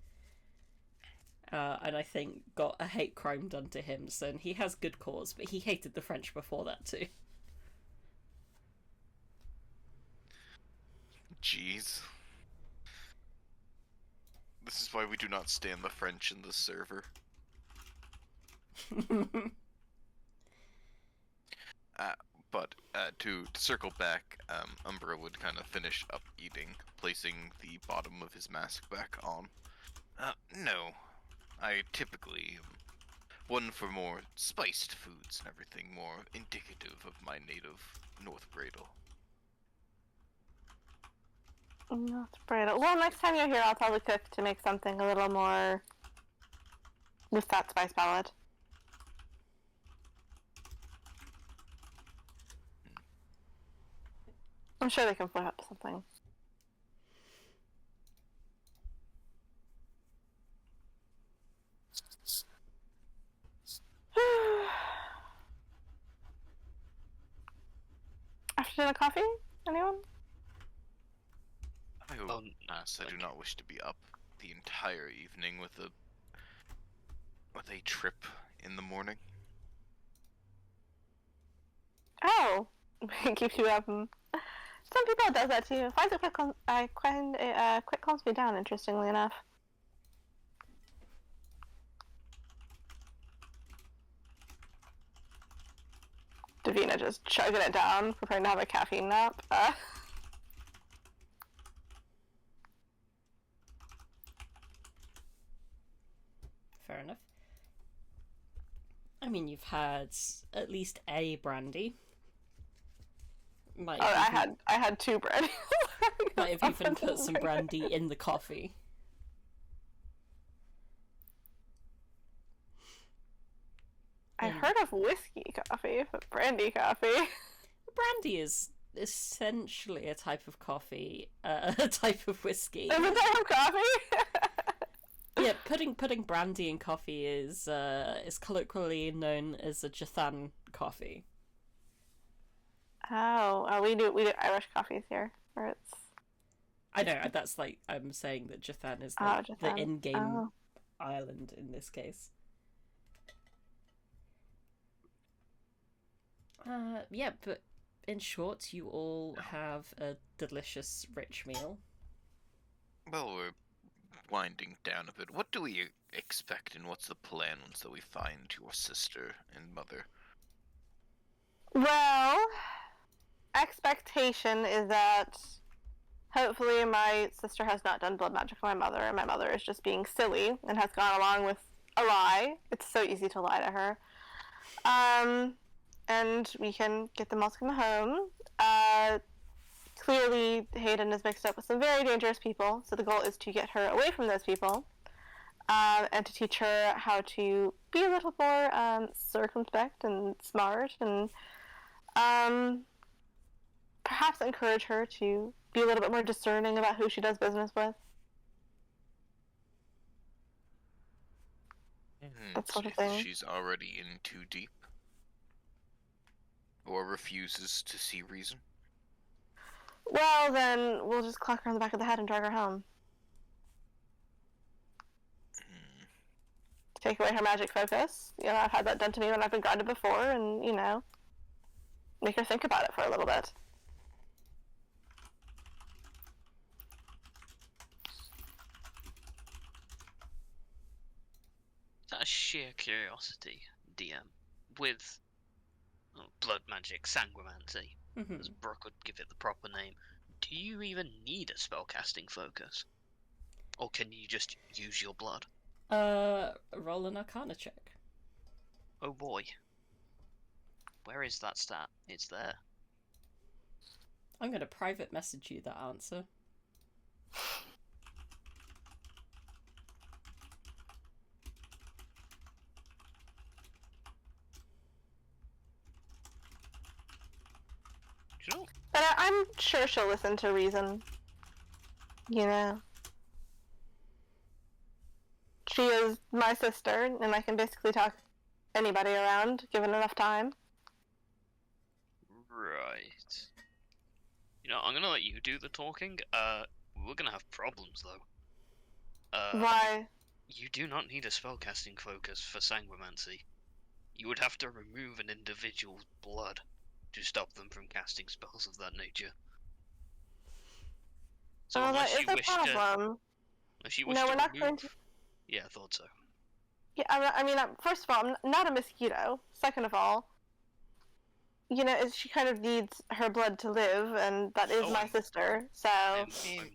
and I think got a hate crime done to him. So he has good cause, but he hated the French before that too. Jeez. This is why we do not stand the French in this server. But to circle back, Umbra would kind of finish up eating, placing the bottom of his mask back on. No. I typically am one for more spiced foods and everything more indicative of my native North Bradle. That's brittle. Well, next time you're here, I'll probably cook to make something a little more with that spice palette. I'm sure they can flip up something. After dinner coffee? Anyone? I hope Well, not. I do not wish to be up the entire evening with a trip in the morning. Oh, it keeps you up. Some people it does that too. Finds it quick. I find it quick calms me down. Interestingly enough. Davina just chugging it down, preparing to have a caffeine nap. Fair enough. I mean, you've had at least a brandy. Might Oh, have I had two bread. might have even put some brandy in the coffee. I've heard of whiskey coffee, but brandy coffee. Brandy is essentially a type of coffee, a type of whiskey. Is it type of coffee? Yeah, putting brandy in coffee is colloquially known as a Jathan coffee. Oh, we do Irish coffees here, where it's. I know that's like I'm saying that Jathan is Oh, like the Jathan. in-game Oh. island in this case. Yeah, but in short, you all have a delicious, rich meal. Well, we're winding down a bit. What do we expect, and what's the plan once that we find your sister and mother? Well, expectation is that hopefully my sister has not done blood magic on my mother, and my mother is just being silly and has gone along with a lie. It's so easy to lie to her. and we can get them all to come home. Clearly, Hayden is mixed up with some very dangerous people, so the goal is to get her away from those people, and to teach her how to be a little more circumspect and smart, and perhaps encourage her to be a little bit more discerning about who she does business with. That sort of If thing. she's already in too deep, or refuses to see reason. Well, then we'll just clock her on the back of the head and drag her home. Take away her magic focus. You know, I've had that done to me when I've been grounded before, and, you know, make her think about it for a little bit. Out of sheer curiosity, DM, with blood magic, sanguimancy, as Brook would give it the proper name, do you even need a spellcasting focus? Or can you just use your blood? Roll an Arcana check. Oh boy. Where is that stat? It's there. I'm gonna private message you that answer. Do you know? But I'm sure she'll listen to reason. You know. She is my sister, and I can basically talk anybody around, given enough time. Right. You know, I'm gonna let you do the talking. We're gonna have problems, though. Why? You do not need a spellcasting focus for sanguimancy. You would have to remove an individual's blood to stop them from casting spells of that nature. So That unless is you a wish problem. to No, we're not remove... going to. Yeah, I thought so. Yeah, I mean, first of all, I'm not a mosquito. Second of all, you know, she kind of needs her blood to live, and that is my sister, so... I'm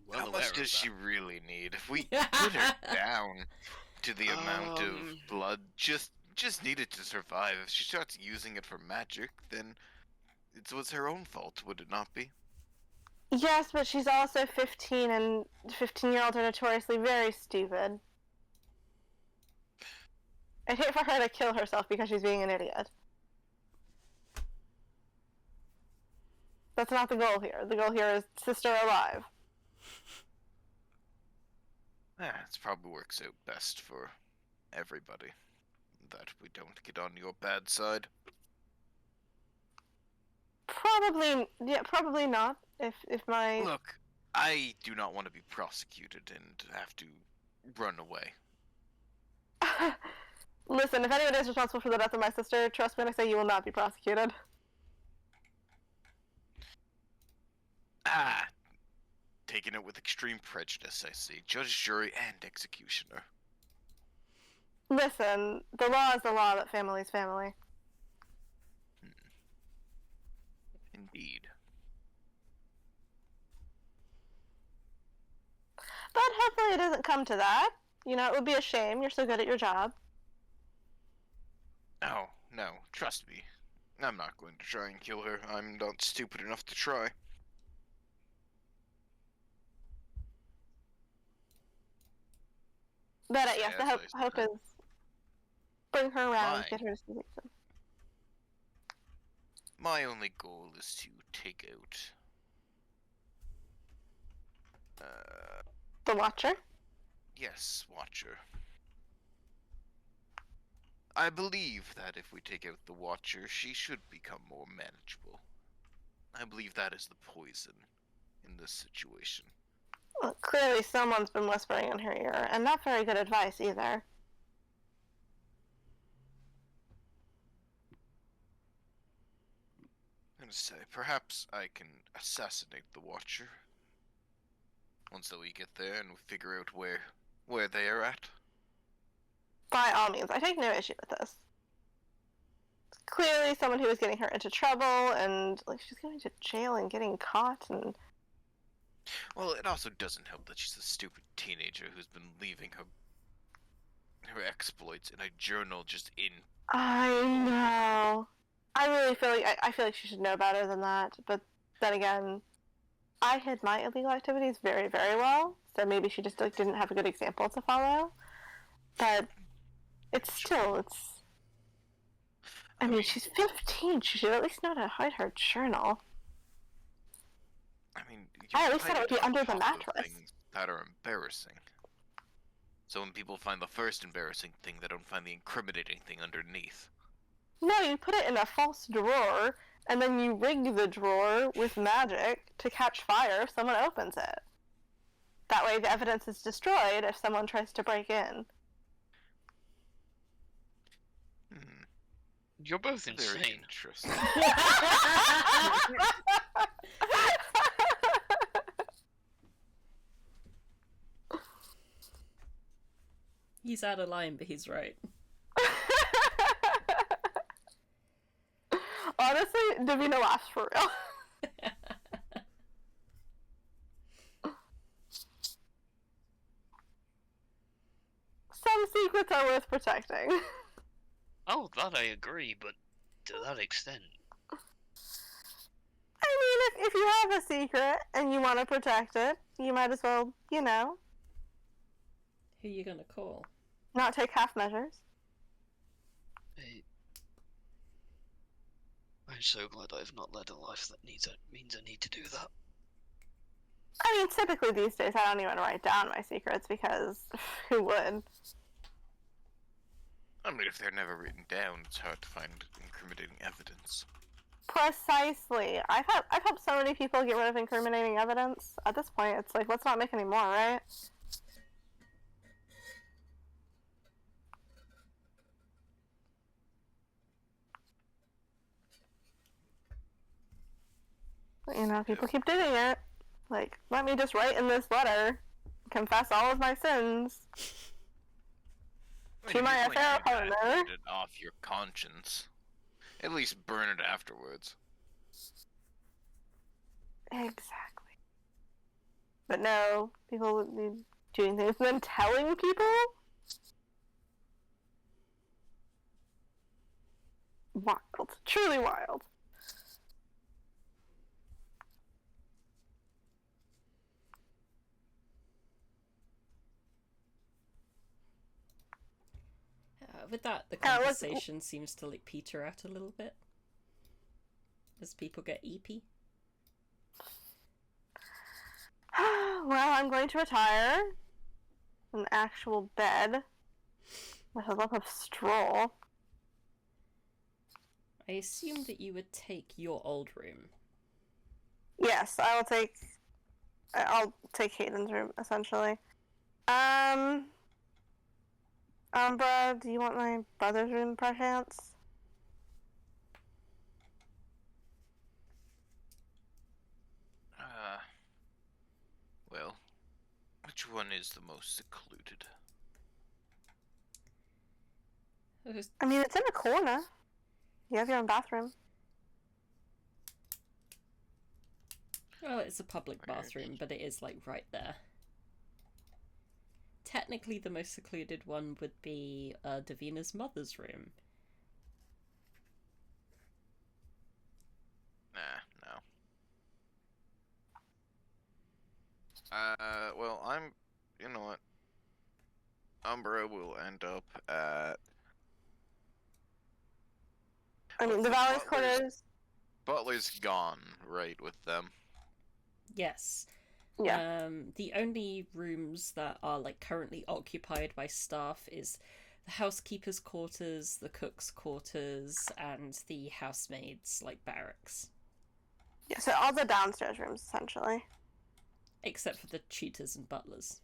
well How aware much of does she that. really need? If we put her down to the amount of blood just needed to survive, if she starts using it for magic, then it was her own fault, would it not be? Yes, but she's also 15, and 15-year-olds are notoriously very stupid. I'd hate for her to kill herself because she's being an idiot. That's not the goal here. The goal here is sister alive. It probably works out best for everybody that we don't get on your bad side. Probably not. If my... Look, I do not want to be prosecuted and have to run away. Listen, if anyone is responsible for the death of my sister, trust me when I say you will not be prosecuted. Taking it with extreme prejudice, I see. Judge, jury, and executioner. Listen, the law is the law, but family is family. Indeed. But hopefully it doesn't come to that. You know, it would be a shame. You're so good at your job. No, trust me. I'm not going to try and kill her. I'm not stupid enough to try. But yes, the hope is bring her around, get her to see reason. My only goal is to take out the Watcher? Yes, Watcher. I believe that if we take out the Watcher, she should become more manageable. I believe that is the poison in this situation. Well, clearly someone's been whispering in her ear, and not very good advice either. I'm gonna say, perhaps I can assassinate the Watcher. Once that we get there and we figure out where they are at. By all means, I take no issue with this. Clearly someone who is getting her into trouble, and like she's going to jail and getting caught, and... Well, it also doesn't help that she's a stupid teenager who's been leaving her exploits in a journal just in... I know. I really feel like I feel like she should know better than that. But then again, I hid my illegal activities very, very well. So maybe she just like didn't have a good example to follow. But it's still I mean, she's 15. She should at least know how to hide her journal. I mean, I at least thought it would be hide under the top of mattress. things that are embarrassing. So when people find the first embarrassing thing, they don't find the incriminating thing underneath. No, you put it in a false drawer, and then you rig the drawer with magic to catch fire if someone opens it. That way the evidence is destroyed if someone tries to break in. You're both Very insane. interesting. He's out of line, but he's right. Honestly, Davina laughs for real. Some secrets are worth protecting. Oh, that I agree, but to that extent. I mean, if you have a secret and you want to protect it, you might as well, you know, Who are you gonna call? not take half measures. I'm so glad I've not led a life that means I need to do that. I mean, typically these days I don't even write down my secrets because who would? I mean, if they're never written down, it's hard to find incriminating evidence. Precisely. I've helped so many people get rid of incriminating evidence. At this point, it's like, let's not make any more, right? But, you know, people keep doing it. Like, let me just write in this letter, confess all of my sins. I mean, To if my you're going affair to do that, partner. get it off your conscience. At least burn it afterwards. Exactly. But no, people would be doing things and then telling people? Wild. Truly wild. With that, the let's- conversation seems to like peter out a little bit as people get eepy. Well, I'm going to retire. An actual bed. With a lump of straw. I assume that you would take your old room. Yes, I'll take Hayden's room, essentially. Umbra, do you want my brother's room, perchance? Well, which one is the most secluded? I mean, it's in a corner. You have your own bathroom. Well, it's a public Right. bathroom, but it is like right there. Technically, the most secluded one would be Davina's mother's room. Nah, no. Well, you know what? Umbra will end up at... I mean, the Valley's quarters. Butler's gone, right, with them. Yes. Yeah. The only rooms that are like currently occupied by staff is the housekeeper's quarters, the cook's quarters, and the housemaids' like barracks. Yeah, so all the downstairs rooms, essentially. Except for the tutors and butlers.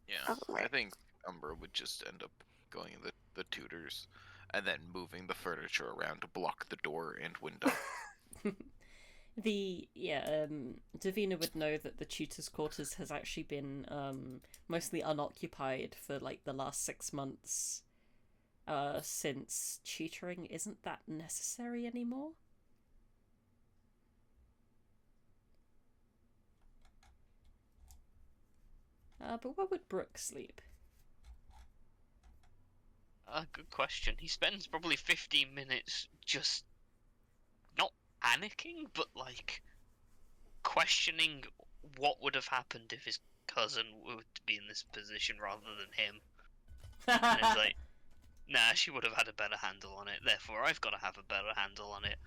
Yeah, Oh, right. I think Umbra would just end up going in the tutors, and then moving the furniture around to block the door and window. Davina would know that the tutor's quarters has actually been mostly unoccupied for like the last 6 months, since tutoring isn't that necessary anymore. But where would Brook sleep? Good question. He spends probably 15 minutes just panicking, but like questioning what would have happened if his cousin would be in this position rather than him. And it's like, nah, she would have had a better handle on it, therefore I've got to have a better handle on it.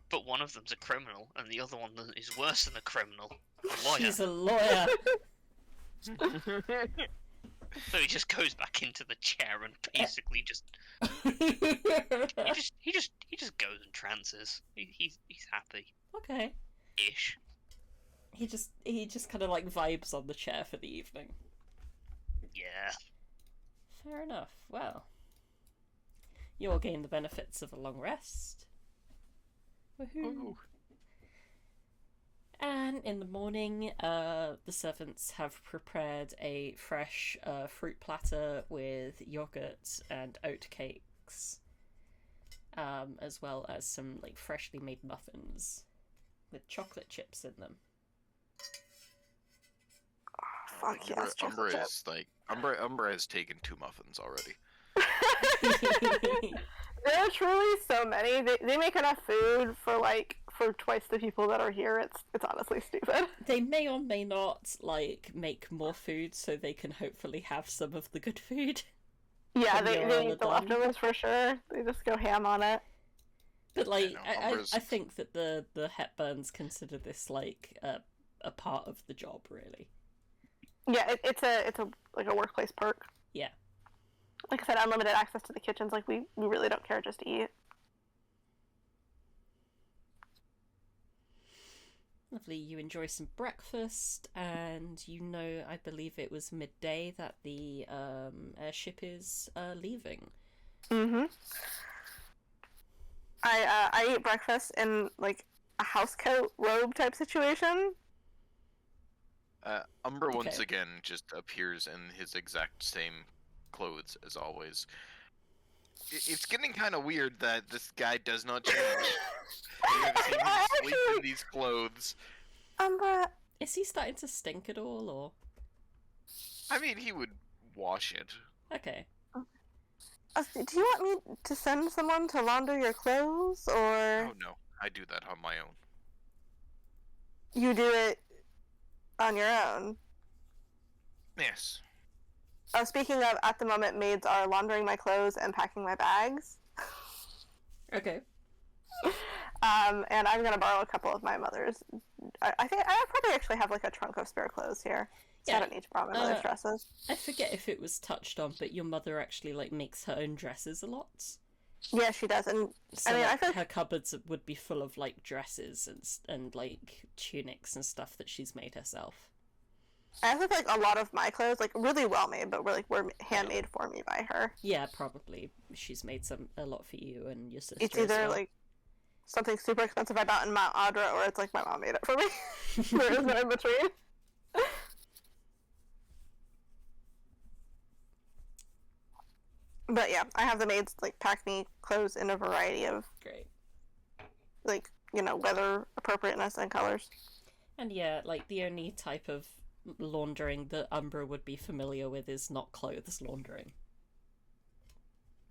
But one of them's a criminal, and the other one is worse than a criminal. A lawyer. He's a lawyer. So he just goes back into the chair and basically just he just goes in trances. He's happy. Okay. Ish. He just kind of like vibes on the chair for the evening. Yeah. Fair enough. Well, you'll gain the benefits of a long rest. Woohoo! Ooh. And in the morning, the servants have prepared a fresh fruit platter with yogurt and oat cakes, as well as some like freshly made muffins with chocolate chips in them. Fuck yes, chocolate chip. Umbra has taken 2 muffins already. There are truly so many. They make enough food for twice the people that are here. It's honestly stupid. They may or may not like make more food so they can hopefully have some of the good food. Yeah, when they you're all eat the done. leftovers for sure. They just go ham on it. But like, Yeah, no, I think that the Hepburns consider this like a part of the job, really. Yeah, it's a like a workplace perk. Yeah. Like I said, unlimited access to the kitchens. Like we really don't care just to eat. Lovely. You enjoy some breakfast, and I believe it was midday that the airship is leaving. Mm-hmm. I eat breakfast in like a housecoat robe type situation. Umbra once Okay. again just appears in his exact same clothes as always. It's getting kind of weird that this guy does not change. You've seen him sleep in these clothes. Umbra, Is he starting to stink at all, or? I mean, he would wash it. Okay. do you want me to send someone to launder your clothes, or Oh no, I do that on my own. you do it on your own? Yes. Oh, speaking of, at the moment, maids are laundering my clothes and packing my bags. Okay. And I'm gonna borrow a couple of my mother's. I think I probably actually have like a trunk of spare clothes here. So Yeah, I don't need to borrow my mother's dresses. I forget if it was touched on, but your mother actually like makes her own dresses a lot. Yeah, she does, and So I mean, I like, feel her cupboards would be full of like dresses and like tunics and stuff that she's made herself. I feel like a lot of my clothes, like really well made, but were handmade for me by her. Yeah, probably she's made a lot for you and your sister. It's either as well. like something super expensive I bought in Mount Audra, or it's like my mom made it for me. There is no in between. But yeah, I have the maids like pack me clothes in a variety of Great. like weather appropriateness and colors. And yeah, like the only type of laundering that Umbra would be familiar with is not clothes laundering.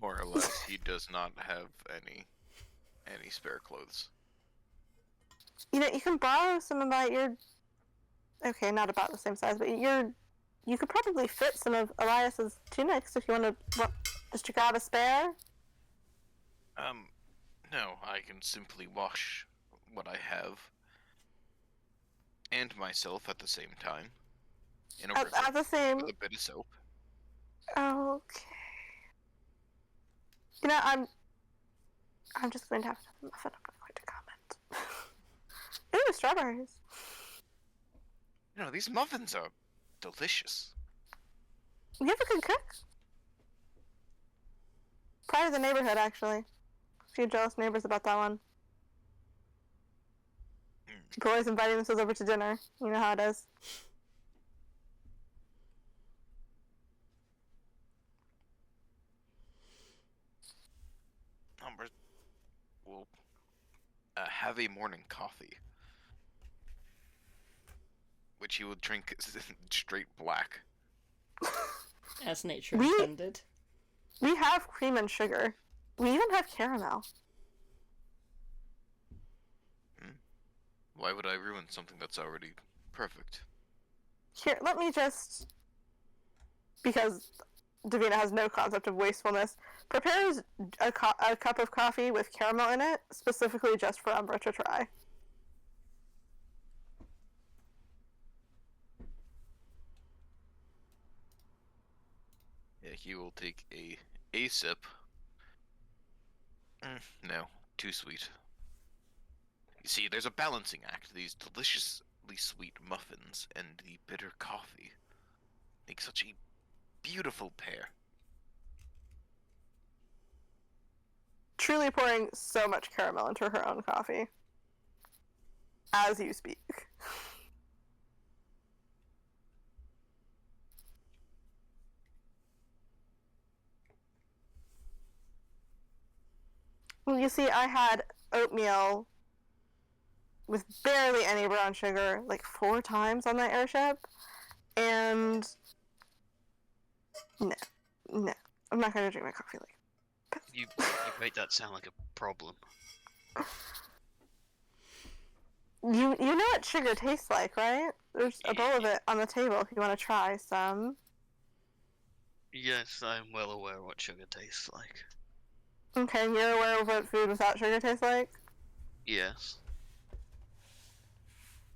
More or less, he does not have any spare clothes. You can borrow some of your. Okay, not about the same size, but you could probably fit some of Elias's tunics if you want to. Just to grab a spare. No, I can simply wash what I have and myself at the same time. In a river At the same. with a bit of soap. Okay. I'm just going to have another muffin. I'm not going to comment. Ooh, strawberries. These muffins are delicious. You have a good cook. Pride of the neighborhood, actually. A few jealous neighbors about that one. People always inviting themselves over to dinner. You know how it is. Umbra will have a morning coffee, which he will drink straight black. As nature We- intended. We have cream and sugar. We even have caramel. Why would I ruin something that's already perfect? Here, let me just... Because Davina has no concept of wastefulness, prepares a cup of coffee with caramel in it, specifically just for Umbra to try. Yeah, he will take a sip. No, too sweet. You see, there's a balancing act. These deliciously sweet muffins and the bitter coffee make such a beautiful pair. Truly pouring so much caramel into her own coffee. As you speak. Well, you see, I had oatmeal with barely any brown sugar like 4 times on that airship, and no, I'm not gonna drink my coffee like. You made that sound like a problem. You know what sugar tastes like, right? There's a bowl of it on the table if you want to try some. Yes, I'm well aware what sugar tastes like. Okay, you're aware of what food without sugar tastes like? Yes.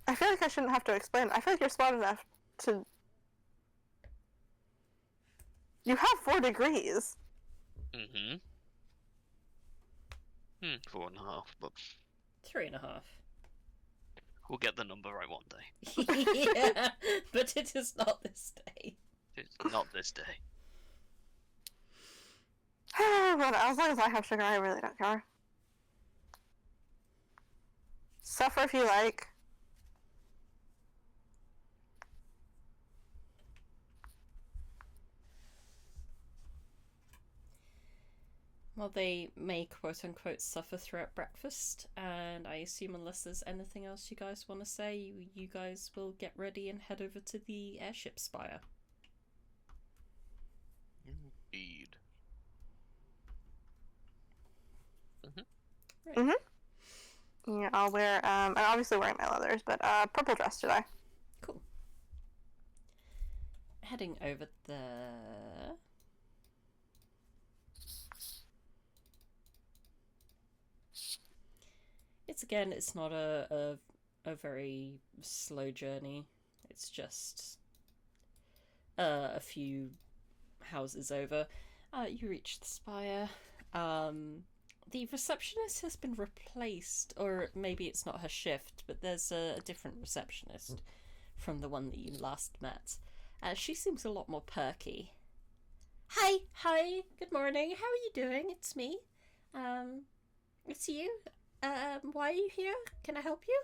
I feel like I shouldn't have to explain. I feel like you're smart enough to... You have 4 degrees. Mm-hmm. 4.5, but 3.5. we'll get the number right one day. Yeah, but it is not this day. It's not this day. But as long as I have sugar, I really don't care. Suffer if you like. Well, they may quote-unquote suffer throughout breakfast, and I assume unless there's anything else you guys want to say, you guys will get ready and head over to the airship spire. Indeed. Right. Yeah, I'll wear, I'm obviously wearing my leathers, but, purple dress today. Cool. Heading over there. It's not a very slow journey. It's just a few houses over. You reach the spire. The receptionist has been replaced, or maybe it's not her shift, but there's a different receptionist from the one that you last met. She seems a lot more perky. Hi, good morning. How are you doing? It's me. It's you. Why are you here? Can I help you?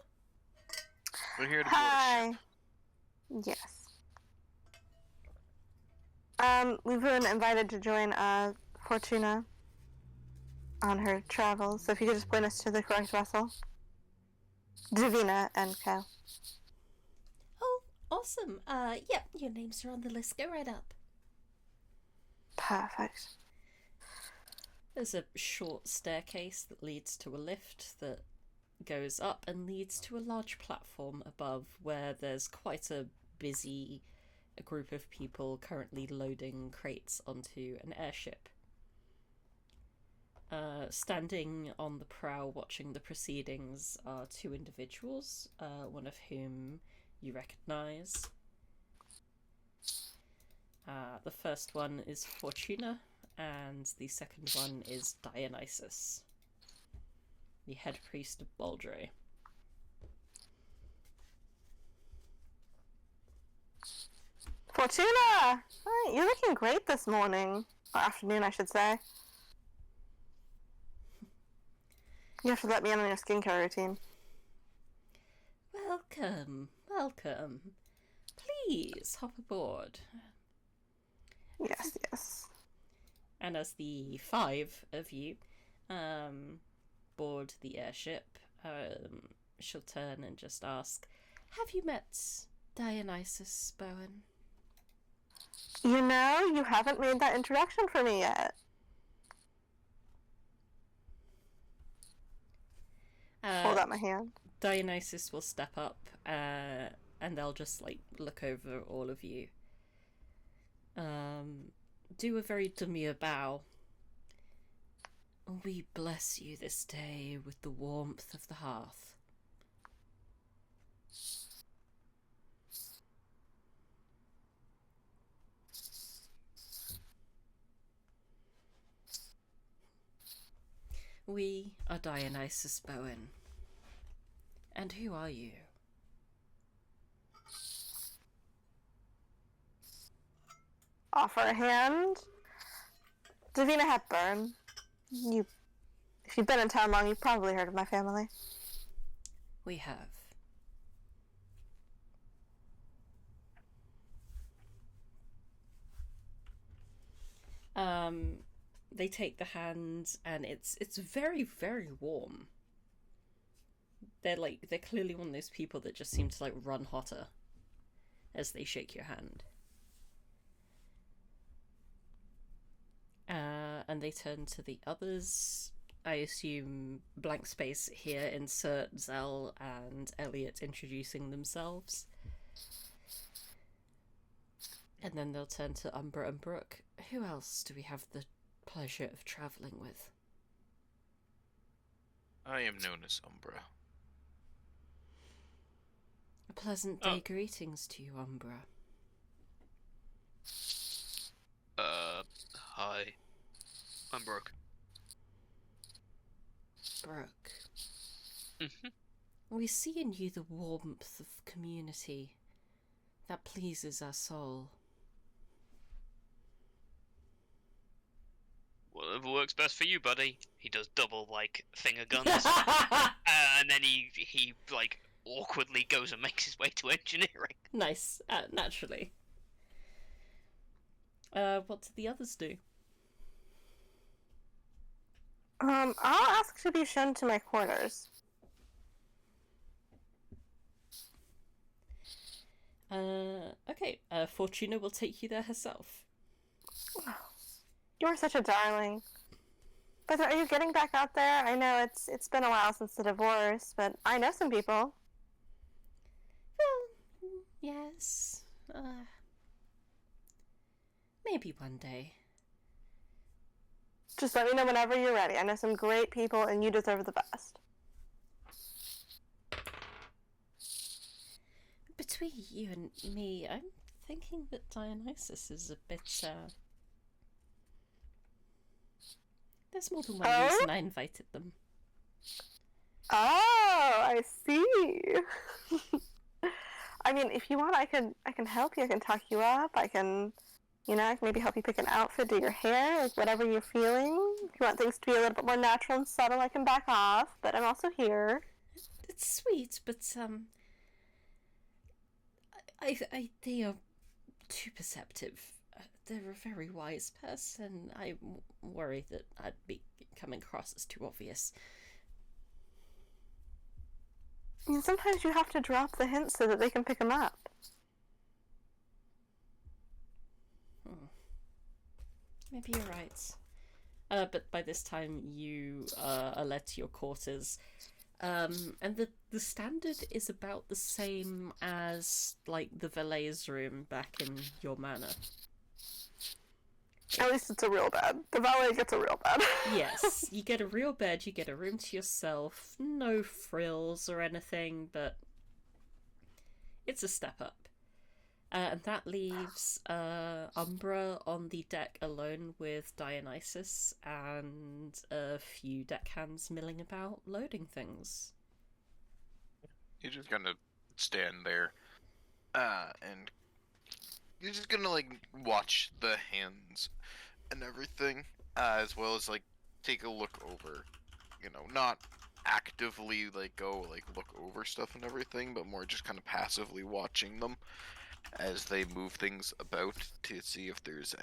We're here to board a Hi. ship. Yes. We've been invited to join, Fortuna on her travels, so if you could just point us to the correct vessel. Davina and Co. Oh, awesome. Yep, your names are on the list. Go right up. Perfect. There's a short staircase that leads to a lift that goes up and leads to a large platform above where there's quite a busy group of people currently loading crates onto an airship. Standing on the prow watching the proceedings are 2 individuals, one of whom you recognise. The first one is Fortuna, and the second one is Dionysus, the head priest of Baldre. Fortuna! Hi, you're looking great this morning. Or afternoon, I should say. You have to let me in on your skincare routine. Welcome. Please, hop aboard. Yes. And as the 5 of you board the airship, she'll turn and just ask, have you met Dionysus, Bowen? You know, you haven't made that introduction for me yet. Hold out my hand. Dionysus will step up, and they'll just like look over all of you. Do a very demure bow. We bless you this day with the warmth of the hearth. We are Dionysus Bowen. And who are you? Offer a hand. Davina Hepburn. If you've been in town long, you've probably heard of my family. We have. They take the hand, and it's very, very warm. They're clearly one of those people that just seem to like run hotter as they shake your hand. And they turn to the others. I assume blank space here, insert Zell and Elliot introducing themselves. And then they'll turn to Umbra and Brook. Who else do we have the pleasure of travelling with? I am known as Umbra. A pleasant day. Greetings to you, Umbra. Hi. I'm Brook. Brook. Mm-hmm. We see in you the warmth of community that pleases our soul. Whatever works best for you, buddy. He does double, finger guns. And then he awkwardly goes and makes his way to engineering. Nice. Naturally. What do the others do? I'll ask to be shown to my quarters. Okay. Fortuna will take you there herself. You're such a darling. But are you getting back out there? I know it's been a while since the divorce, but I know some people. Well, yes. Maybe one day. Just let me know whenever you're ready. I know some great people, and you deserve the best. Between you and me, I'm thinking that Dionysus is a bit, There's more than one reason I invited them. Oh, I see. I mean, if you want, I can help you. I can talk you up. I can maybe help you pick an outfit, do your hair, whatever you're feeling. If you want things to be a little bit more natural and subtle, I can back off. But I'm also here. It's sweet, but they are too perceptive. They're a very wise person. I worry that I'd be coming across as too obvious. And sometimes you have to drop the hints so that they can pick them up. Maybe you're right. But by this time you are led to your quarters. And the standard is about the same as, the valet's room back in your manor. At least it's a real bed. The valet gets a real bed. Yes, you get a real bed, you get a room to yourself, no frills or anything, but it's a step up. And that leaves Umbra on the deck alone with Dionysus and a few deckhands milling about, loading things. You're just gonna stand there, and you're just gonna watch the hands and everything, as well as take a look over. Not actively go look over stuff and everything, but more just kind of passively watching them as they move things about to see if there's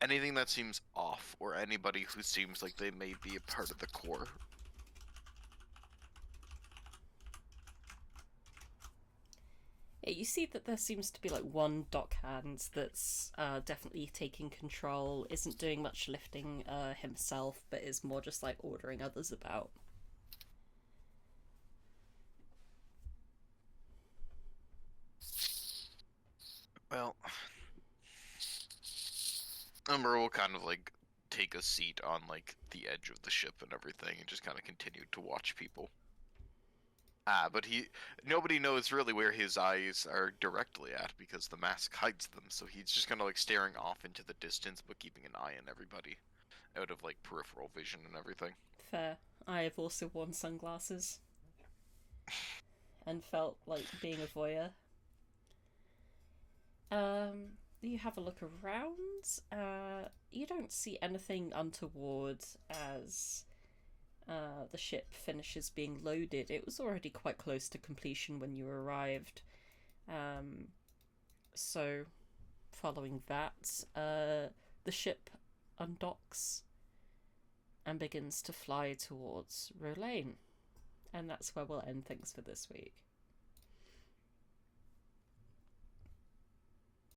anything that seems off or anybody who seems like they may be a part of the core. Yeah, you see that there seems to be one dockhand that's definitely taking control, isn't doing much lifting himself, but is more just ordering others about. Well, Umbra will kind of like take a seat on like the edge of the ship and everything, and just kind of continue to watch people. But nobody knows really where his eyes are directly at because the mask hides them. So he's just kind of like staring off into the distance, but keeping an eye on everybody, out of like peripheral vision and everything. Fair. I have also worn sunglasses and felt like being a voyeur. You have a look around. You don't see anything untoward as the ship finishes being loaded. It was already quite close to completion when you arrived. So, following that, the ship undocks and begins to fly towards Rolaine. And that's where we'll end things for this week.